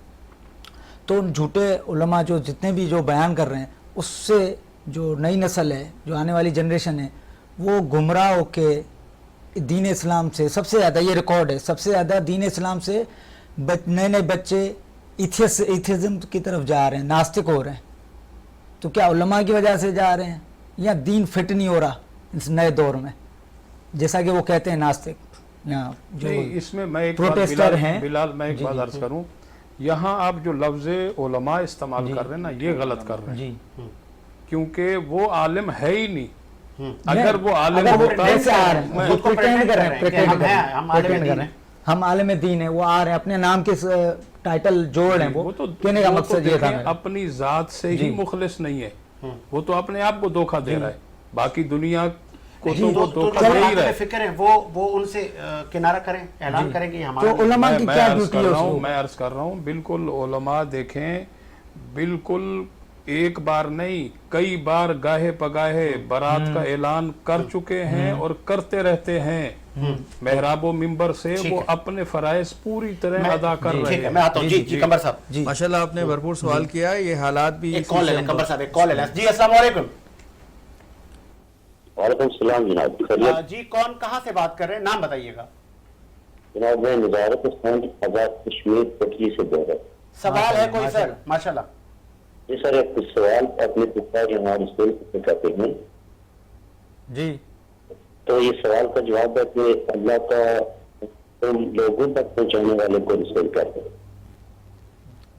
تو ان جھوٹے علماء جو جتنے بھی جو بیان کر رہے ہیں، اس سے جو نئی نسل ہے، جو آنے والی جنریشن ہے، وہ گمراہ ہو کے دین اسلام سے سب سے زیادہ، یہ ریکارڈ ہے، سب سے زیادہ دین اسلام سے نئے بچے ایتھیزم کی طرف جا رہے ہیں، ناستک ہو رہے ہیں. تو کیا علماء کی وجہ سے جا رہے ہیں یا دین فٹ نہیں ہو رہا اس نئے دور میں، جیسا کہ وہ کہتے ہیں ناستک یا جو اس میں میں ایک پروٹیسٹر ہیں؟ بلال میں ایک بات عرض کروں، یہاں آپ جو لفظ علماء استعمال کر رہے ہیں نا، یہ غلط کر رہے ہیں. کیونکہ وہ عالم ہے ہی نہیں. اگر وہ عالم ہوتا ہے، ہم عالم دین ہیں، وہ آ رہے ہیں اپنے نام کے ٹائٹل جوڑ رہے ہیں. وہ تو کہنے کا مقصد یہ تھا اپنی ذات سے ہی مخلص نہیں ہے، وہ تو اپنے آپ کو دھوکہ دے رہا ہے، باقی دنیا کو تو وہ دھوکہ دے ہی رہا ہے. فکر ہے وہ ان سے کنارہ کریں، اعلان کریں کہ ہمارا. تو علماء کی کیا ڈیوٹی ہے؟ میں عرض کر رہا ہوں، بالکل علماء دیکھیں، بالکل ایک بار نہیں کئی بار گاہے پگاہے برات کا اعلان کر چکے ہیں اور کرتے رہتے ہیں. محراب و منبر سے وہ اپنے فرائض پوری طرح ادا کر رہے ہیں. میں آتا ہوں. جی قمر صاحب، ماشاءاللہ آپ نے بھرپور سوال کیا ہے. یہ حالات بھی ایک کال ہے قمر صاحب، ایک کال ہے. جی السلام علیکم. وعلیکم السلام جناب. خیریت؟ جی کون کہاں سے بات کر رہے ہیں؟ نام بتائیے گا. جناب میں نظارت حسین آزاد کشمیر پٹری سے بول رہا ہوں. سوال ہے کوئی سر؟ ماشاءاللہ. جی سر، ایک سوال اپنے پتا کہ ہمارے اسکول کو کہتے ہیں. جی تو یہ سوال کا جواب ہے کہ اللہ کا لوگوں تک پہنچانے والے کو رسول کہتے ہیں.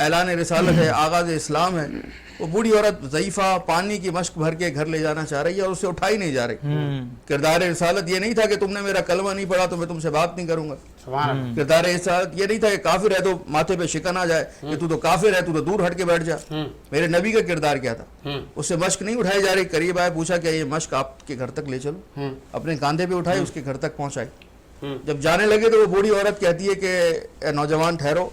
اعلان رسالت ہے, آغاز اسلام ہے, وہ بوڑھی عورت ضعیفہ پانی کی مشق بھر کے گھر لے جانا چاہ رہی ہے اور اسے اٹھائی نہیں جا رہی. کردار رسالت یہ نہیں تھا کہ تم نے میرا کلمہ نہیں پڑھا تو میں تم سے بات نہیں کروں گا. کردار رسالت یہ نہیں تھا کہ کافر ہے تو ماتھے پہ شکن آ جائے کہ تو کافر ہے, تو دور ہٹ کے بیٹھ جا. میرے نبی کا کردار کیا تھا؟ اس سے مشق نہیں اٹھائی جا رہی, قریب آئے, پوچھا کہ یہ مشق آپ کے گھر تک لے چلو, اپنے کاندھے پہ اٹھائی, اس کے گھر تک پہنچائی. جب جانے لگے تو وہ بوڑھی عورت کہتی ہے کہ اے نوجوان ٹھہرو,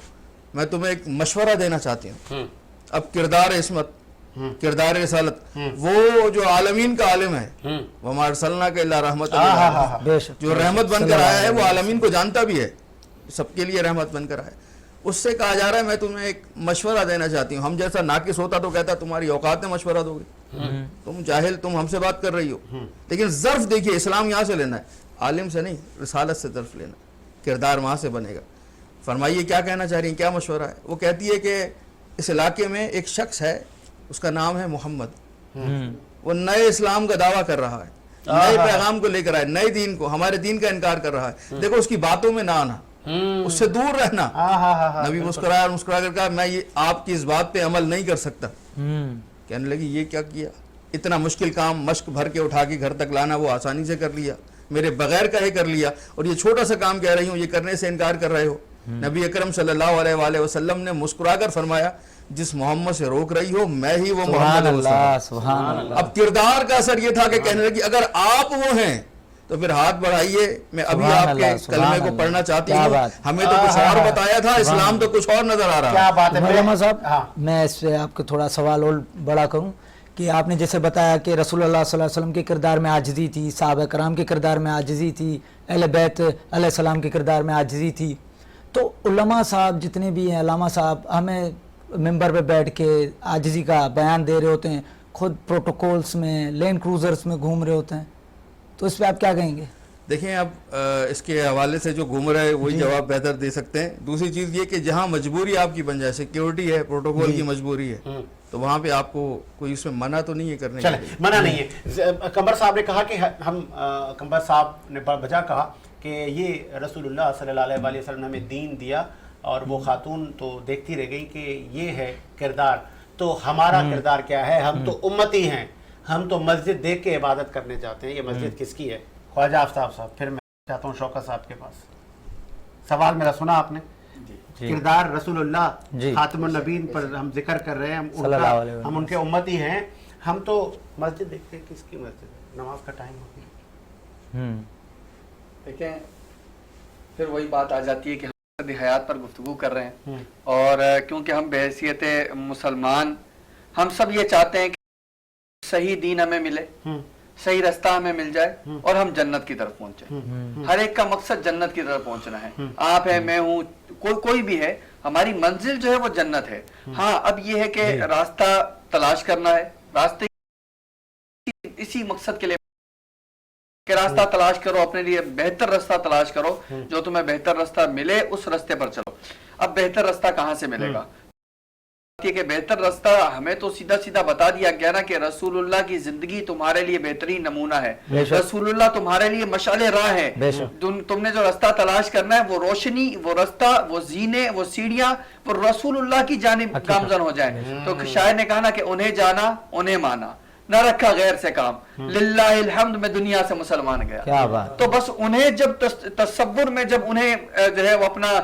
میں تمہیں ایک مشورہ دینا چاہتی ہوں. اب کردار عصمت, کردار رسالت, وہ جو عالمین کا عالم ہے, وَمَا أَرْسَلْنَاكَ إِلَّا رَحْمَةً لِلْعَالَمِينَ, جو رحمت بن کر آیا ہے وہ عالمین کو جانتا بھی ہے, سب کے لیے رحمت بن کر آیا. اس سے کہا جا رہا ہے میں تمہیں ایک مشورہ دینا چاہتی ہوں. ہم جیسا ناقص ہوتا تو کہتا تمہاری اوقات میں مشورہ دو گے, تم جاہل, تم ہم سے بات کر رہی ہو. لیکن ظرف دیکھیے, اسلام یہاں سے لینا ہے, عالم سے نہیں, رسالت سے ظرف لینا, کردار وہاں سے بنے گا. فرمائیے کیا کہنا چاہ رہی ہیں, کیا مشورہ ہے؟ وہ کہتی ہے کہ اس علاقے میں ایک شخص ہے, اس کا نام ہے محمد, وہ نئے اسلام کا دعویٰ کر رہا ہے, نئے پیغام کو لے کر آئے, نئے دین کو, ہمارے دین کا انکار کر رہا ہے. دیکھو اس کی باتوں میں نہ آنا, اس سے دور رہنا. نبی مسکرایا اور مسکرا کر کہا میں یہ آپ کی اس بات پہ عمل نہیں کر سکتا. کہنے لگی یہ کیا کیا, اتنا مشکل کام مشق بھر کے اٹھا کے گھر تک لانا وہ آسانی سے کر لیا, میرے بغیر کہے کر لیا, اور یہ چھوٹا سا کام کہہ رہی ہوں, یہ کرنے سے انکار کر رہے ہو. نبی اکرم صلی اللہ علیہ وآلہ وسلم نے مسکرا کر فرمایا جس محمد سے روک رہی ہو میں ہی وہ محمد ہوں. سبحان اللہ. اب کردار کا اثر یہ تھا کہ کہنے لگی اگر آپ وہ ہیں تو پھر ہاتھ بڑھائیے, میں ابھی آپ کے کلمے کو پڑھنا چاہتی ہوں. ہمیں تو کچھ اور بتایا تھا, اسلام تو کچھ اور نظر آ رہا. کیا بات ہے مولانا صاحب, میں اس پہ آپ کو تھوڑا سوال اور بڑا کروں کہ آپ نے جیسے بتایا کہ رسول اللہ صلی اللہ علیہ وسلم کے کردار میں عاجزی تھی, صحابہ کرام کے کردار میں عاجزی تھی, اہل بیت علیہ السلام کے کردار میں عاجزی تھی, تو علماء صاحب جتنے بھی ہیں, علامہ صاحب ہمیں ممبر پہ بیٹھ کے عاجزی کا بیان دے رہے ہوتے ہیں, خود پروٹوکولز میں لینڈ کروزرز میں گھوم رہے ہوتے ہیں, تو اس پہ آپ کیا کہیں گے؟ دیکھیں اب اس کے حوالے سے جو گھوم رہے وہی جواب بہتر دے سکتے ہیں. دوسری چیز یہ کہ جہاں مجبوری آپ کی بن جائے, سیکیورٹی ہے, پروٹوکول کی مجبوری ہے, تو وہاں پہ آپ کو کوئی اس میں منع تو نہیں ہے کرنے کے لیے. منع نہیں ہے. قمر صاحب نے کہا کہ ہم, قمر صاحب نے بجا کہا کہ یہ رسول اللہ صلی اللہ علیہ وسلم نے ہمیں دین دیا, اور وہ خاتون تو دیکھتی رہ گئی کہ یہ ہے کردار, تو ہمارا کردار کیا ہے؟ ہم تو امتی ہیں, ہم تو مسجد دیکھ کے عبادت کرنے جاتے ہیں. یہ مسجد کس کی ہے؟ خواجہ آفتاب صاحب. پھر میں چاہتا ہوں شوکت صاحب کے پاس. سوال میرا سنا آپ نے, کردار رسول اللہ خاتم النبیین پر ہم ذکر کر رہے ہیں, ہم ان کے امتی ہیں, ہم تو مسجد دیکھتے ہیں. کس کی مسجد ہے؟ نماز کا ٹائم ہو گیا. دیکھیں پھر وہی بات آ جاتی ہے کہ ہم حیات پر گفتگو کر رہے ہیں, اور کیونکہ ہم بحیثیت مسلمان ہم سب یہ چاہتے ہیں کہ صحیح دین ہمیں ملے, صحیح رستہ ہمیں مل جائے, اور ہم جنت کی طرف پہنچے. ہر ایک کا مقصد جنت کی طرف پہنچنا ہے. آپ ہیں, میں ہوں, کوئی بھی ہے, ہماری منزل جو ہے وہ جنت ہے. ہاں اب یہ ہے کہ راستہ تلاش کرنا ہے, راستے اسی مقصد کے لیے کہ راستہ تلاش کرو, اپنے لیے بہتر راستہ تلاش کرو, جو تمہیں بہتر راستہ ملے اس راستے پر چلو. اب بہتر راستہ کہاں سے ملے گا؟ کہ بہتر راستہ ہمیں تو سیدھا سیدھا بتا دیا گیا نا کہ رسول اللہ کی زندگی تمہارے لیے بہترین نمونہ ہے, رسول اللہ تمہارے لیے مشعل راہ ہے. تم نے جو راستہ تلاش کرنا ہے وہ روشنی, وہ راستہ, وہ زینے, وہ سیڑھیاں وہ رسول اللہ کی جانب گامزن ہو جائیں. تو شاعر نے کہا نا کہ انہیں جانا انہیں مانا, نہ رکھا غیر سے کام, للہ الحمد میں دنیا سے مسلمان گیا. تو بس انہیں جب تصور میں جب انہیں جو ہے وہ اپنا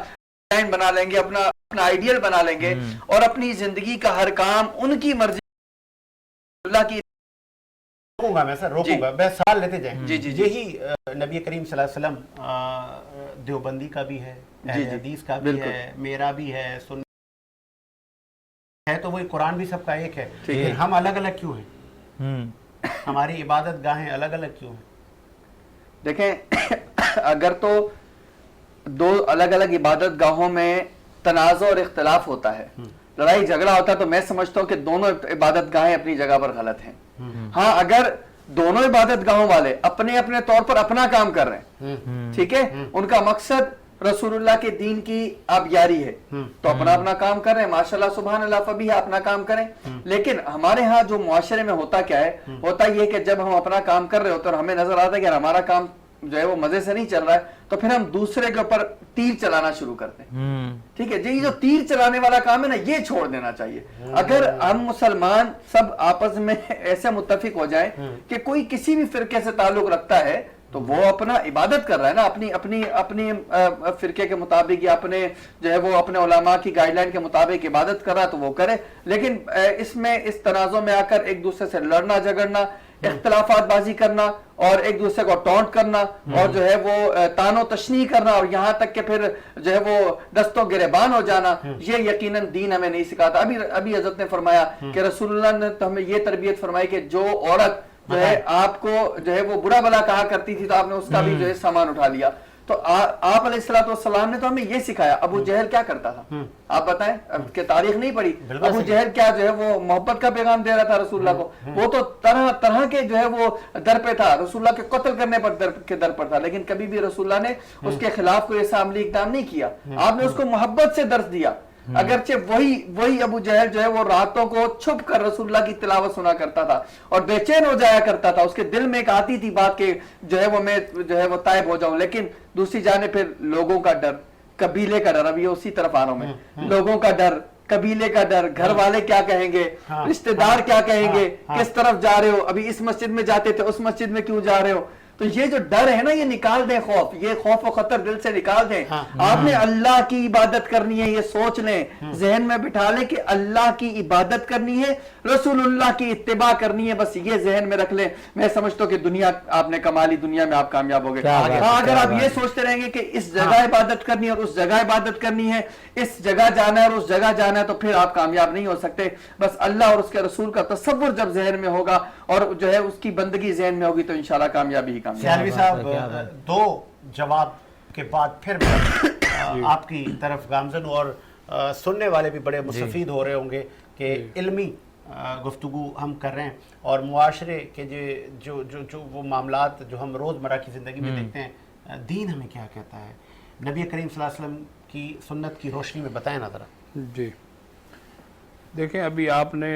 ڈیزائن بنا لیں گے, اپنا آئیڈیل بنا لیں گے, اور اپنی زندگی کا ہر کام ان کی مرضی اللہ کی. روکوں گا میں سر, روکوں گا, بس سوال لیتے جائیں. یہی نبی کریم صلی اللہ علیہ وسلم دیوبندی کا بھی ہے, اہل حدیث کا بھی ہے, میرا بھی ہے, سنی ہے, تو وہی قرآن بھی سب کا ایک ہے. لیکن ہم الگ الگ کیوں ہیں؟ ہماری عبادت گاہیں الگ الگ کیوں ہیں؟ دیکھیں اگر تو دو الگ الگ عبادت گاہوں میں تنازع اور اختلاف ہوتا ہے, لڑائی جھگڑا ہوتا ہے, تو میں سمجھتا ہوں کہ دونوں عبادت گاہیں اپنی جگہ پر غلط ہیں. ہاں اگر دونوں عبادت گاہوں والے اپنے اپنے طور پر اپنا کام کر رہے ہیں, ٹھیک ہے, ان کا مقصد رسول اللہ کے دین کی آبیاری ہے, تو اپنا اپنا کام کر رہے ہیں, ماشاءاللہ سبحان اللہ, فبیہ, اپنا کام کریں. لیکن ہمارے ہاں جو معاشرے میں ہوتا کیا ہے, ہوتا یہ کہ جب ہم اپنا کام کر رہے ہوتے ہیں اور ہمیں نظر آتا ہے کہ ہمارا کام جو ہے وہ مزے سے نہیں چل رہا ہے تو پھر ہم دوسرے کے اوپر تیر چلانا شروع کرتے ہیں. ٹھیک ہے جی, جو تیر چلانے والا کام ہے نا یہ چھوڑ دینا چاہیے. اگر ہم مسلمان سب آپس میں ایسے متفق ہو جائیں کہ کوئی کسی بھی فرقے سے تعلق رکھتا ہے تو وہ اپنا عبادت کر رہا ہے نا, اپنی فرقے کے مطابق یا اپنے جو ہے وہ اپنے علماء کی گائیڈ لائن کے مطابق عبادت کر رہا ہے تو وہ کرے. لیکن اس تنازع میں آ کر ایک دوسرے سے لڑنا جھگڑنا, اختلافات بازی کرنا اور ایک دوسرے کو ٹونٹ کرنا اور جو ہے وہ تان و تشنیع کرنا اور یہاں تک کہ پھر جو ہے وہ دست و گریبان ہو جانا, یہ یقیناً دین ہمیں نہیں سکھاتا. ابھی حضرت نے فرمایا کہ رسول اللہ نے تو ہمیں یہ تربیت فرمائی کہ جو عورت جو ہے آپ کو جو ہے وہ برا بلا کہا کرتی تھی تو آپ نے اس کا بھی جو ہے سامان اٹھا لیا. تو آپ علیہ السلام نے تو ہمیں یہ سکھایا. ابو جہل کیا کرتا تھا آپ بتائیں, کہ تاریخ نہیں پڑھی, ابو جہل کیا جو ہے وہ محبت کا پیغام دے رہا تھا رسول اللہ کو. وہ تو طرح طرح کے جو ہے وہ در پہ تھا, رسول اللہ کے قتل کرنے پر در پر تھا, لیکن کبھی بھی رسول اللہ نے اس کے خلاف کوئی ایسا عملی اقدام نہیں کیا. آپ نے اس کو محبت سے درس دیا. اگرچہ وہی ابو جہل جو ہے وہ راتوں کو چھپ کر رسول اللہ کی تلاوت سنا کرتا تھا اور بے چین ہو جایا کرتا تھا. اس کے دل میں ایک آتی تھی بات کہ جو ہے وہ میں جو ہے وہ تائب ہو جاؤں. لیکن دوسری جانب پھر لوگوں کا ڈر, قبیلے کا ڈر, اب یہ اسی طرف آ رہا ہوں میں, لوگوں کا ڈر, قبیلے کا ڈر, گھر والے کیا کہیں گے, رشتہ دار کیا کہیں گے, کس طرف جا رہے ہو, ابھی اس مسجد میں جاتے تھے اس مسجد میں کیوں جا رہے ہو. تو یہ جو ڈر ہے نا یہ نکال دیں, خوف, یہ خوف و خطر دل سے نکال دیں. آپ نے اللہ کی عبادت کرنی ہے, یہ سوچ لیں, ذہن میں بٹھا لیں کہ اللہ کی عبادت کرنی ہے, رسول اللہ کی اتباع کرنی ہے, بس یہ ذہن میں رکھ لیں. میں سمجھتا ہوں کہ دنیا آپ نے کما لی, دنیا میں آپ کامیاب ہو گئے. اگر آپ یہ سوچتے رہیں گے کہ اس جگہ عبادت کرنی ہے اور اس جگہ عبادت کرنی ہے, اس جگہ جانا ہے اور اس جگہ جانا ہے, تو پھر آپ کامیاب نہیں ہو سکتے. بس اللہ اور اس کے رسول کا تصور جب ذہن میں ہوگا اور جو ہے اس کی بندگی ذہن میں ہوگی تو انشاءاللہ کامیابی. سیالوی صاحب, دو جواب کے بعد پھر میں آپ کی طرف گامزن ہوں, اور سننے والے بھی بڑے مستفید ہو رہے ہوں گے کہ علمی گفتگو ہم کر رہے ہیں اور معاشرے کے جو وہ معاملات جو ہم روزمرہ کی زندگی میں دیکھتے ہیں, دین ہمیں کیا کہتا ہے, نبی کریم صلی اللہ علیہ وسلم کی سنت کی روشنی میں بتائیں نا ذرا. جی دیکھیں, ابھی آپ نے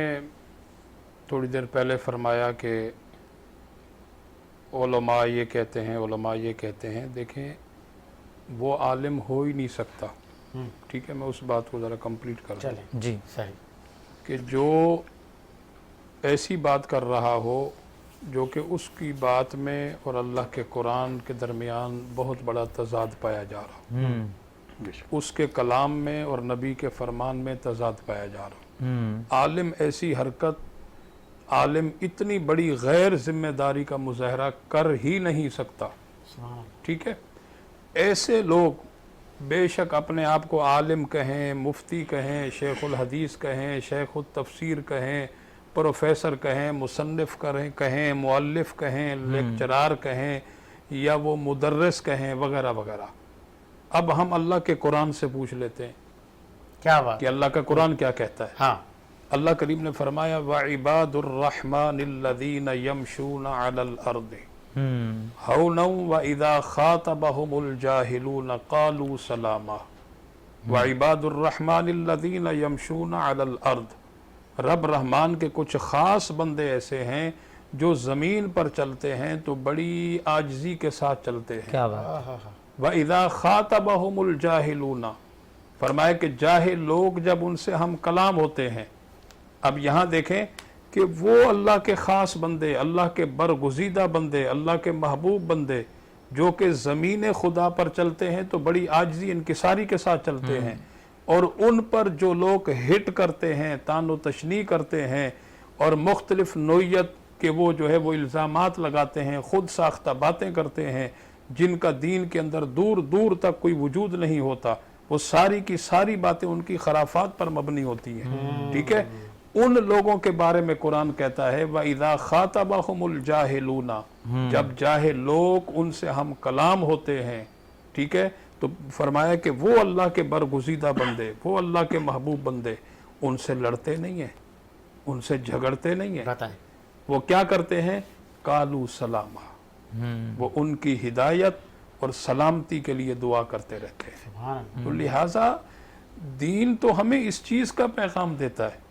تھوڑی دیر پہلے فرمایا کہ علماء یہ کہتے ہیں, علماء یہ کہتے ہیں. دیکھیں وہ عالم ہو ہی نہیں سکتا. ٹھیک ہے, میں اس بات کو ذرا کمپلیٹ کر دوں. جی صحیح. کہ جو ایسی بات کر رہا ہو جو کہ اس کی بات میں اور اللہ کے قرآن کے درمیان بہت بڑا تضاد پایا جا رہا, اس کے کلام میں اور نبی کے فرمان میں تضاد پایا جا رہا. عالم ایسی حرکت, عالم اتنی بڑی غیر ذمہ داری کا مظاہرہ کر ہی نہیں سکتا. ٹھیک ہے, ایسے لوگ بے شک اپنے آپ کو عالم کہیں, مفتی کہیں, شیخ الحدیث کہیں, شیخ التفسیر کہیں, پروفیسر کہیں, مصنف کہیں, مؤلف کہیں, لیکچرار کہیں, یا وہ مدرس کہیں, وغیرہ وغیرہ. اب ہم اللہ کے قرآن سے پوچھ لیتے ہیں کیا بات کہ اللہ کا قرآن کیا کہتا ہے. ہاں, اللہ کریم نے فرمایا وَعِبَادُ الرَّحْمَنِ الَّذِينَ يَمْشُونَ عَلَى الْأَرْضِ هَوْنًا وَإِذَا خَاطَبَهُمُ الْجَاهِلُونَ قَالُوا سَلَامًا. وَعِبَادُ الرَّحْمَنِ الَّذِينَ يَمْشُونَ عَلَى الْأَرْضِ, رب رحمان کے کچھ خاص بندے ایسے ہیں جو زمین پر چلتے ہیں تو بڑی عاجزی کے ساتھ چلتے ہیں. کیا بات. وَإِذَا خَاطَبَهُمُ الْجَاهِلُونَ, فرمایا کہ جاہل لوگ جب ان سے ہم کلام ہوتے ہیں. اب یہاں دیکھیں کہ وہ اللہ کے خاص بندے, اللہ کے برگزیدہ بندے, اللہ کے محبوب بندے جو کہ زمین خدا پر چلتے ہیں تو بڑی عاجزی انکساری کے ساتھ چلتے ہیں, اور ان پر جو لوگ ہٹ کرتے ہیں, تان و تشنیع کرتے ہیں اور مختلف نوعیت کے وہ جو ہے وہ الزامات لگاتے ہیں, خود ساختہ باتیں کرتے ہیں جن کا دین کے اندر دور دور تک کوئی وجود نہیں ہوتا, وہ ساری کی ساری باتیں ان کی خرافات پر مبنی ہوتی ہیں. ٹھیک ہے, ان لوگوں کے بارے میں قرآن کہتا ہے وَإِذَا خَاطَبَهُمُ الْجَاهِلُونَ, جب جاہل لوگ ان سے ہم کلام ہوتے ہیں. ٹھیک ہے, تو فرمایا کہ وہ اللہ کے برگزیدہ بندے, وہ اللہ کے محبوب بندے, ان سے لڑتے نہیں ہیں, ان سے جھگڑتے نہیں ہیں. بتائیں وہ کیا کرتے ہیں, قالوا سلاما, وہ ان کی ہدایت اور سلامتی کے لیے دعا کرتے رہتے ہیں. تو لہٰذا دین تو ہمیں اس چیز کا پیغام دیتا ہے,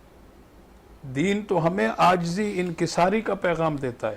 دین تو ہمیں عاجزی انکساری کا پیغام دیتا ہے.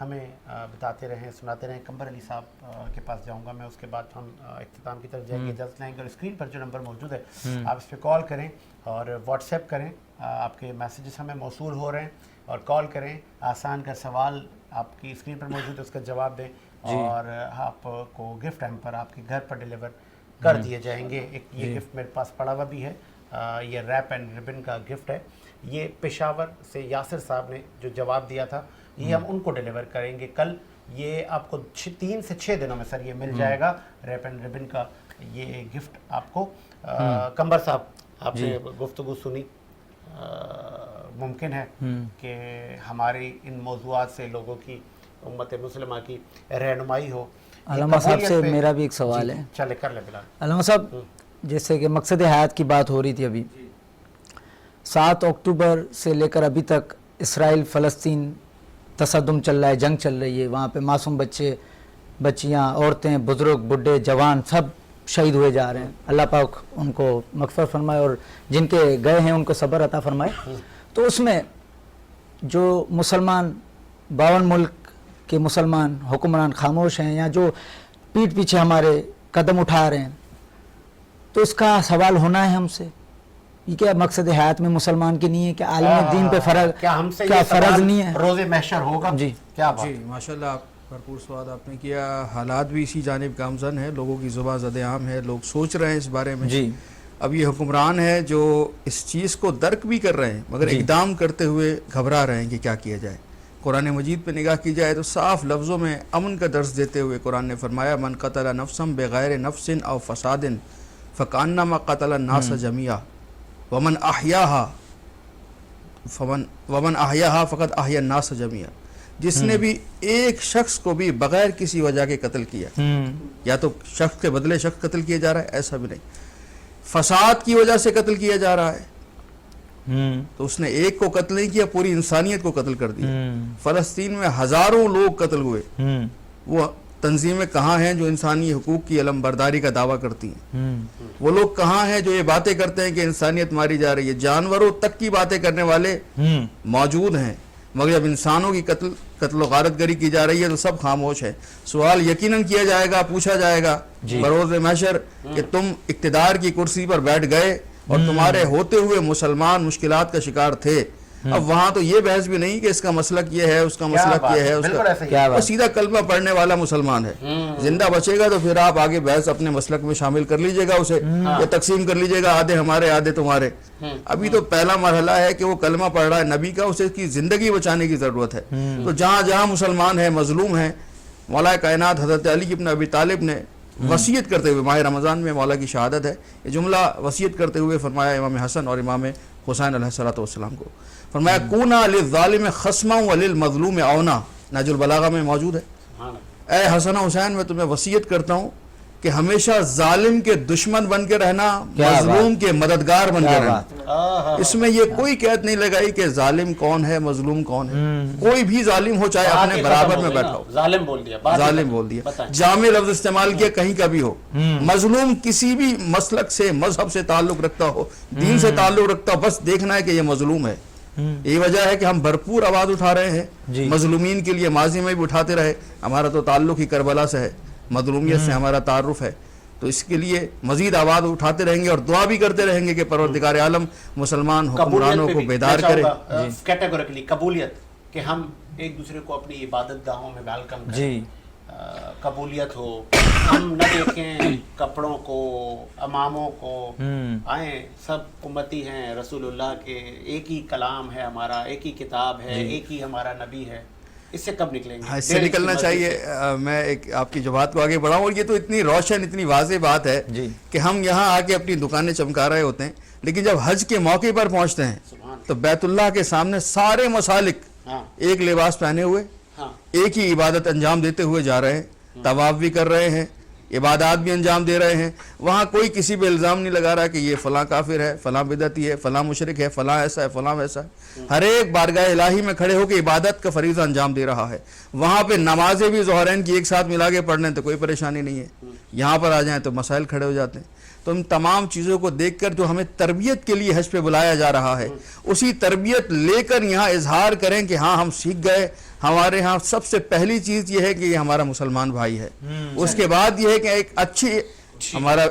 ہمیں بتاتے رہیں, سناتے رہیں. قمر علی صاحب کے پاس جاؤں گا میں, اس کے بعد ہم اختتام کی طرف جائیں گے, اجازت لیں گے. اور اسکرین پر جو نمبر موجود ہے آپ اس پہ کال کریں اور واٹس ایپ کریں. آپ کے میسیجز ہمیں موصول ہو رہے ہیں, اور کال کریں. آسان کا سوال آپ کی اسکرین پر موجود ہے, اس کا جواب دیں اور آپ کو گفٹ ہیمپر آپ کے گھر پر ڈیلیور کر دیے جائیں گے. ایک یہ گفٹ میرے پاس پڑا ہوا بھی ہے, یہ ریپ اینڈ ربن کا گفٹ ہے. یہ پشاور سے یاسر صاحب نے جو جواب دیا تھا, یہ ہم ان کو ڈیلیور کریں گے کل. یہ آپ کو 3 سے 6 دنوں میں سر یہ مل جائے گا, ریپ اینڈ ربن کا یہ گفٹ آپ کو. قمر صاحب آپ نے گفتگو سنی, ممکن ہے کہ ہماری ان موضوعات سے لوگوں کی, امت مسلمہ کی رہنمائی ہو. علامہ صاحب سے میرا بھی ایک سوال ہے. چلے کر لیں بلال. علامہ صاحب, جیسے کہ مقصد حیات کی بات ہو رہی تھی ابھی, 7 اکتوبر سے لے کر ابھی تک اسرائیل فلسطین تصدم چل رہا ہے, جنگ چل رہی ہے. وہاں پہ معصوم بچے, بچیاں, عورتیں, بزرگ, بڈھے, جوان سب شہید ہوئے جا رہے ہیں. اللہ پاک ان کو مغفرت فرمائے اور جن کے گئے ہیں ان کو صبر عطا فرمائے. تو اس میں جو مسلمان 52 ملک کے مسلمان حکمران خاموش ہیں, یا جو پیٹھ پیچھے ہمارے قدم اٹھا رہے ہیں, تو اس کا سوال ہونا ہے ہم سے, یہ کیا مقصد حیات میں مسلمان کی نہیں ہے؟ کہ عالم دین پہ فرض, کیا ہم سے کیا فرض نہیں ہے؟ روز محشر ہوگا؟ جی کیا بات. جی ماشاءاللہ, آپ بھرپور سوال آپ نے کیا. حالات بھی اسی جانب گامزن ہے, لوگوں کی زباں زد عام ہے, لوگ سوچ رہے ہیں اس بارے میں. جی اب یہ حکمران ہے جو اس چیز کو درک بھی کر رہے ہیں, مگر اقدام کرتے ہوئے گھبرا رہے ہیں کہ کیا کیا جائے. قرآن مجید پہ نگاہ کی جائے تو صاف لفظوں میں امن کا درس دیتے ہوئے قرآن نے فرمایا, من قتل نفسا بغیر نفس او فساد فکانما قتل الناس جميعا ومن احیاها فقد احیا الناس جميعا. جس نے بھی ایک شخص کو بھی بغیر کسی وجہ کے قتل کیا, یا تو شخص کے بدلے شخص قتل کیا جا رہا ہے, ایسا بھی نہیں, فساد کی وجہ سے قتل کیا جا رہا ہے, تو اس نے ایک کو قتل نہیں کیا, پوری انسانیت کو قتل کر دیا. فلسطین میں ہزاروں لوگ قتل ہوئے. وہ تنظیمیں کہاں ہیں جو انسانی حقوق کی علم برداری کا دعویٰ کرتی ہیں؟ وہ لوگ کہاں ہیں جو یہ باتیں کرتے ہیں کہ انسانیت ماری جا رہی ہے؟ جانوروں تک کی باتیں کرنے والے موجود ہیں, مگر جب انسانوں کی قتل و غارت گری کی جا رہی ہے تو سب خاموش ہے. سوال یقیناً کیا جائے گا, پوچھا جائے گا بروز محشر کہ تم اقتدار کی کرسی پر بیٹھ گئے اور تمہارے ہوتے ہوئے مسلمان مشکلات کا شکار تھے. اب وہاں تو یہ بحث بھی نہیں کہ اس کا مسلک یہ ہے, اس کا مسلک یہ ہے, اس کا وہ سیدھا کلمہ پڑھنے والا مسلمان ہے. زندہ بچے گا تو پھر آپ آگے بحث اپنے مسلک میں شامل کر لیجئے گا, اسے یہ تقسیم کر لیجئے گا, آدھے ہمارے آدھے تمہارے. ابھی تو پہلا مرحلہ ہے کہ وہ کلمہ پڑھ رہا ہے نبی کا, اسے کی زندگی بچانے کی ضرورت ہے. تو جہاں جہاں مسلمان ہیں, مظلوم ہیں, مولا کائنات حضرت علی ابن ابی طالب نے وصیت کرتے ہوئے, ماہ رمضان میں مولا کی شہادت ہے, یہ جملہ وصیت کرتے ہوئے فرمایا امام حسن اور امام حسین علیہ السلام کو, فرمایا کونا للظالم خصما وللمظلوم عونا. نہج البلاغہ میں موجود ہے. اے حسن حسین, میں تمہیں وصیت کرتا ہوں کہ ہمیشہ ظالم کے دشمن بن کے رہنا, مظلوم کے مددگار بن کے رہنا. اس میں یہ کوئی قید نہیں لگائی کہ ظالم کون ہے, مظلوم کون ہے. کوئی بھی ظالم ہو, چاہے اپنے برابر میں بیٹھا ہو. ظالم بول دیا, جامع لفظ استعمال کیا, کہیں کا بھی ہو. مظلوم کسی بھی مسلک سے, مذہب سے تعلق رکھتا ہو, دین سے تعلق رکھتا ہو, بس دیکھنا ہے کہ یہ مظلوم ہے. یہی وجہ ہے کہ ہم بھرپور آواز اٹھا رہے ہیں مظلومین کے لیے. ماضی میں بھی اٹھاتے رہے, ہمارا تو تعلق ہی کربلا سے ہے, مظلومیت سے ہمارا تعارف ہے. تو اس کے لیے مزید آواز اٹھاتے رہیں گے اور دعا بھی کرتے رہیں گے کہ پروردگار عالم مسلمان حکمرانوں کو بیدار کرے. کیٹیگوریکلی قبولیت, کہ ہم ایک دوسرے کو اپنی عبادت گاہوں میں ویلکم کریں, قبولیت ہو. ہم نہ دیکھیں کپڑوں کو, اماموں کو, آئیں سب امتی ہیں رسول اللہ کے, ایک ہی کلام ہے ہمارا, ایک ہی کتاب ہے, ایک ہی ہمارا نبی ہے. اس سے کب نکلیں گے؟ اس سے نکلنا چاہیے. میں ایک آپ کی جو بات کو آگے بڑھاؤں, اور یہ تو اتنی روشن, اتنی واضح بات ہے کہ ہم یہاں آ کے اپنی دکانیں چمکا رہے ہوتے ہیں, لیکن جب حج کے موقع پر پہنچتے ہیں تو بیت اللہ کے سامنے سارے مسالک ایک لباس پہنے ہوئے, ایک ہی عبادت انجام دیتے ہوئے جا رہے ہیں, طواف بھی کر رہے ہیں, عبادات بھی انجام دے رہے ہیں. وہاں کوئی کسی پہ الزام نہیں لگا رہا کہ یہ فلاں کافر ہے, فلاں بدعتی ہے, فلاں مشرک ہے, فلاں ایسا ہے, فلاں ویسا ہے. ہر ایک بارگاہ الہی میں کھڑے ہو کے عبادت کا فریضہ انجام دے رہا ہے. وہاں پہ نمازیں بھی ظہرین کی ایک ساتھ ملا کے پڑھ لیں تو کوئی پریشانی نہیں ہے. یہاں پر آ جائیں تو مسائل کھڑے ہو جاتے ہیں. تو ان تمام چیزوں کو دیکھ کر جو ہمیں تربیت کے لیے حج پہ بلایا جا رہا ہے اسی تربیت لے کر یہاں اظہار کریں کہ ہاں ہم سیکھ گئے. ہمارے ہاں سب سے پہلی چیز یہ ہے کہ یہ ہمارا مسلمان بھائی ہے. اس کے بعد یہ ہے کہ ایک اچھی ہمارا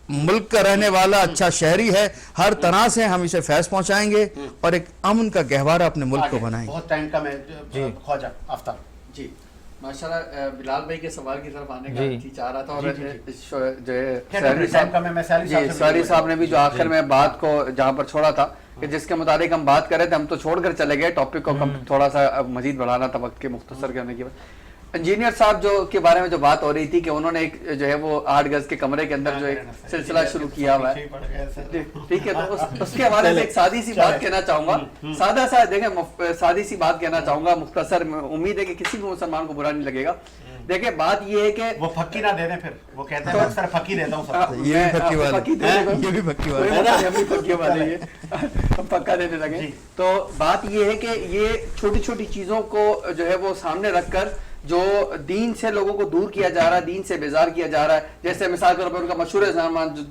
ملک کا رہنے والا اچھا شہری ہے, ہر طرح سے ہم اسے فیض پہنچائیں گے اور ایک امن کا گہوارہ اپنے ملک کو بنائیں گے. بہت ٹائم کا میں خواجہ آفتاب. جی ماشاءاللہ, بلال بھائی کے سوال کی طرف آنے کا چاہ رہا تھا, اور جو ہے ساری صاحب نے بھی جو آخر میں بات کو جہاں پر چھوڑا تھا کہ جس کے متعلق ہم بات کر رہے تھے, ہم تو چھوڑ کر چلے گئے ٹاپک کو, تھوڑا سا مزید بڑھانا تھا وقت کے مختصر کرنے کی. انجینئر صاحب جو کے بارے میں جو بات ہو رہی تھی کہ انہوں نے ایک جو ہے وہ 8 گز کے کمرے کے اندر جو ایک سلسلہ شروع کیا ہوا ہے, ٹھیک ہے, تو اس کے حوالے سے ایک سادی سی بات کہنا چاہوں گا, سادہ سا دیکھیں سادی سی بات کہنا چاہوں گا مختصر, امید ہے کہ کسی بھی مسلمان کو برا نہیں لگے گا. دیکھیں بات یہ ہے کہ وہ پھکی نہ دے دیں, پھر وہ کہتے ہیں اکثر پھکی دیتا ہوں سب کو. یہ بھی پھکی والے ہم پکا دینے لگے. تو بات یہ ہے کہ یہ چھوٹی چھوٹی چیزوں کو جو ہے وہ سامنے رکھ کر جو دین سے لوگوں کو دور کیا جا رہا ہے, دین سے بیزار کیا جا رہا ہے, جیسے مثال کے طور پر ان کا مشہور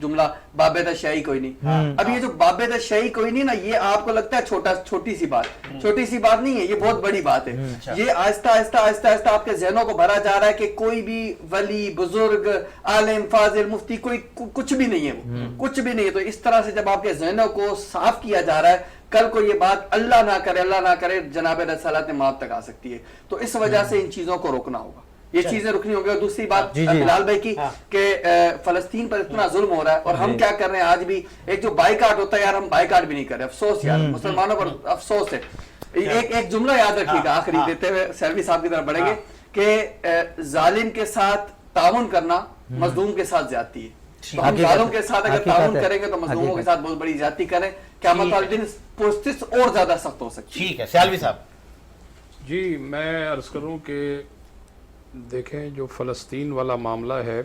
جملہ بابے شاہی کوئی نہیں. اب یہ جو بابے شاہی کوئی نہیں نا, یہ آپ کو لگتا ہے چھوٹی سی بات نہیں ہے, یہ بہت بڑی بات ہے. یہ آہستہ آہستہ آپ کے ذہنوں کو بھرا جا رہا ہے کہ کوئی بھی ولی, بزرگ, عالم, فاضل, مفتی کوئی کچھ بھی نہیں ہے, وہ کچھ بھی نہیں ہے. تو اس طرح سے جب آپ کے ذہنوں کو صاف کیا جا رہا ہے, کل کو یہ بات اللہ نہ کرے جناب رسالت موت تک آ سکتی ہے. تو اس وجہ سے ان چیزوں کو روکنا ہوگا, یہ چیزیں رکنی ہوگی. اور دوسری بات بلال بھائی کی کہ فلسطین پر اتنا ظلم ہو رہا ہے, اور ہم کیا کر رہے ہیں آج بھی, ایک جو بائیکاٹ ہوتا ہے یار, ہم بائیکاٹ بھی نہیں کر رہے. افسوس یار, مسلمانوں پر افسوس ہے. ایک جملہ یاد رکھیے گا آخری دیتے ہوئے سیلوی صاحب کی طرف بڑھیں گے کہ ظالم کے ساتھ تعاون کرنا مظلوم کے ساتھ زیادتی ہے. تو ہم ظالم کے ساتھ اگر تعاون کریں گے تو مظلوموں کے ساتھ بہت بڑی زیادتی کریں, قیامت والے دن پروسیس اور زیادہ سخت ہو سکتی ہے. ٹھیک ہے سیالوی صاحب. جی میں عرض کروں کہ دیکھیں جو فلسطین والا معاملہ ہے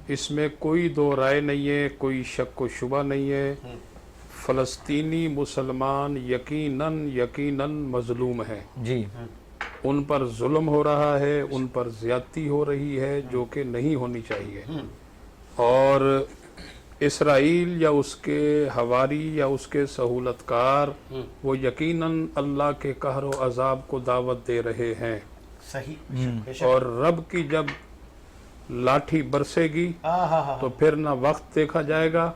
اس میں کوئی دو رائے نہیں ہے, کوئی شک و شبہ نہیں ہے. فلسطینی مسلمان یقیناً مظلوم ہیں. جی ان پر ظلم ہو رہا ہے, ان پر زیادتی ہو رہی ہے جو کہ نہیں ہونی چاہیے. اور اسرائیل یا اس کے حواری یا اس کے سہولت کار وہ یقیناً اللہ کے قہر و عذاب کو دعوت دے رہے ہیں. صحیح. اور رب کی جب لاٹھی برسے گی تو پھر نہ وقت دیکھا جائے گا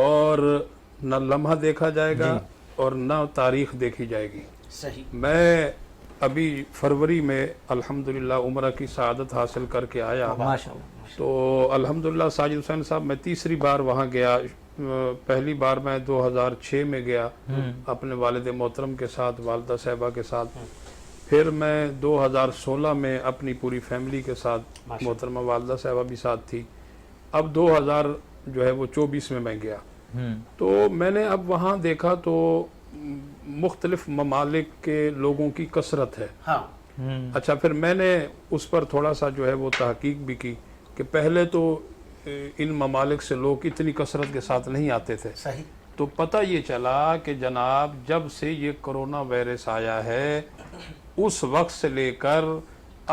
اور نہ لمحہ دیکھا جائے گا اور نہ تاریخ دیکھی جائے گی. صحیح. میں ابھی فروری میں الحمدللہ عمرہ کی سعادت حاصل کر کے آیا, تو الحمدللہ ساجد حسین صاحب میں تیسری بار وہاں گیا. پہلی بار میں 2006 میں گیا اپنے والد محترم کے ساتھ, والدہ صاحبہ کے ساتھ. پھر میں 2016 میں اپنی پوری فیملی کے ساتھ, محترمہ والدہ صاحبہ بھی ساتھ تھی. اب 2000 جو ہے وہ 24 میں گیا. تو میں نے اب وہاں دیکھا تو مختلف ممالک کے لوگوں کی کثرت ہے. اچھا, پھر میں نے اس پر تھوڑا سا جو ہے وہ تحقیق بھی کی کہ پہلے تو ان ممالک سے لوگ اتنی کثرت کے ساتھ نہیں آتے تھے. صحیح. تو پتہ یہ چلا کہ جناب جب سے یہ کرونا وائرس آیا ہے اس وقت سے لے کر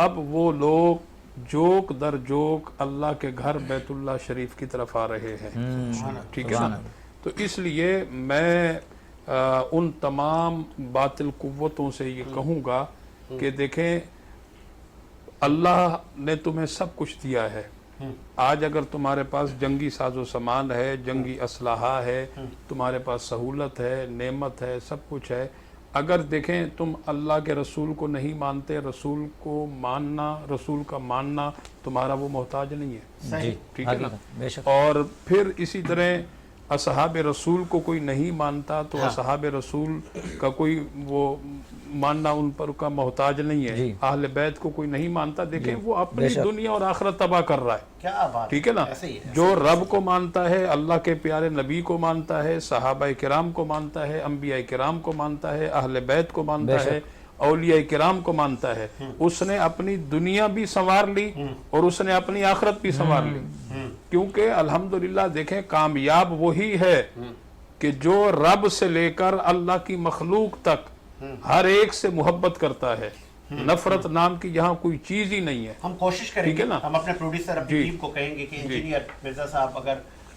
اب وہ لوگ جوک در جوک اللہ کے گھر بیت اللہ شریف کی طرف آ رہے ہیں. ٹھیک ہے نا. تو اس لیے میں ان تمام باطل قوتوں سے یہ کہوں گا کہ دیکھیں اللہ نے تمہیں سب کچھ دیا ہے. آج اگر تمہارے پاس جنگی ساز و سامان ہے, جنگی اسلحہ ہے, تمہارے پاس سہولت ہے, نعمت ہے, سب کچھ ہے, اگر دیکھیں تم اللہ کے رسول کو نہیں مانتے, رسول کو ماننا, رسول کا ماننا تمہارا وہ محتاج نہیں ہے. ٹھیک ہے نا. اور پھر اسی طرح اصحاب رسول کو کوئی نہیں مانتا تو اصحاب رسول کا کوئی وہ ماننا ان پر کا محتاج نہیں ہے. اہل بیت کو کوئی نہیں مانتا, دیکھیں وہ اپنی دنیا اور آخرت تباہ کر رہا ہے. کیا بات. ٹھیک ہے نا. جو رب کو مانتا ہے, اللہ کے پیارے نبی کو مانتا ہے, صحابہ کرام کو مانتا ہے, انبیاء کرام کو مانتا ہے, اہل بیت کو مانتا ہے, اولیاء کرام کو مانتا ہے, اس نے اپنی دنیا بھی سنوار لی اور اس نے اپنی آخرت بھی سنوار لی. کیونکہ الحمدللہ دیکھیں کامیاب وہی ہے کہ جو رب سے لے کر اللہ کی مخلوق تک ہر ایک سے محبت کرتا ہے. نفرت نام کی یہاں کوئی چیز ہی نہیں ہے. ہم کوشش کریں گے, ہم اپنے پروڈیوسر اپنی ٹیم کو کہیں گے کہ انجینئر مرزا صاحب اگر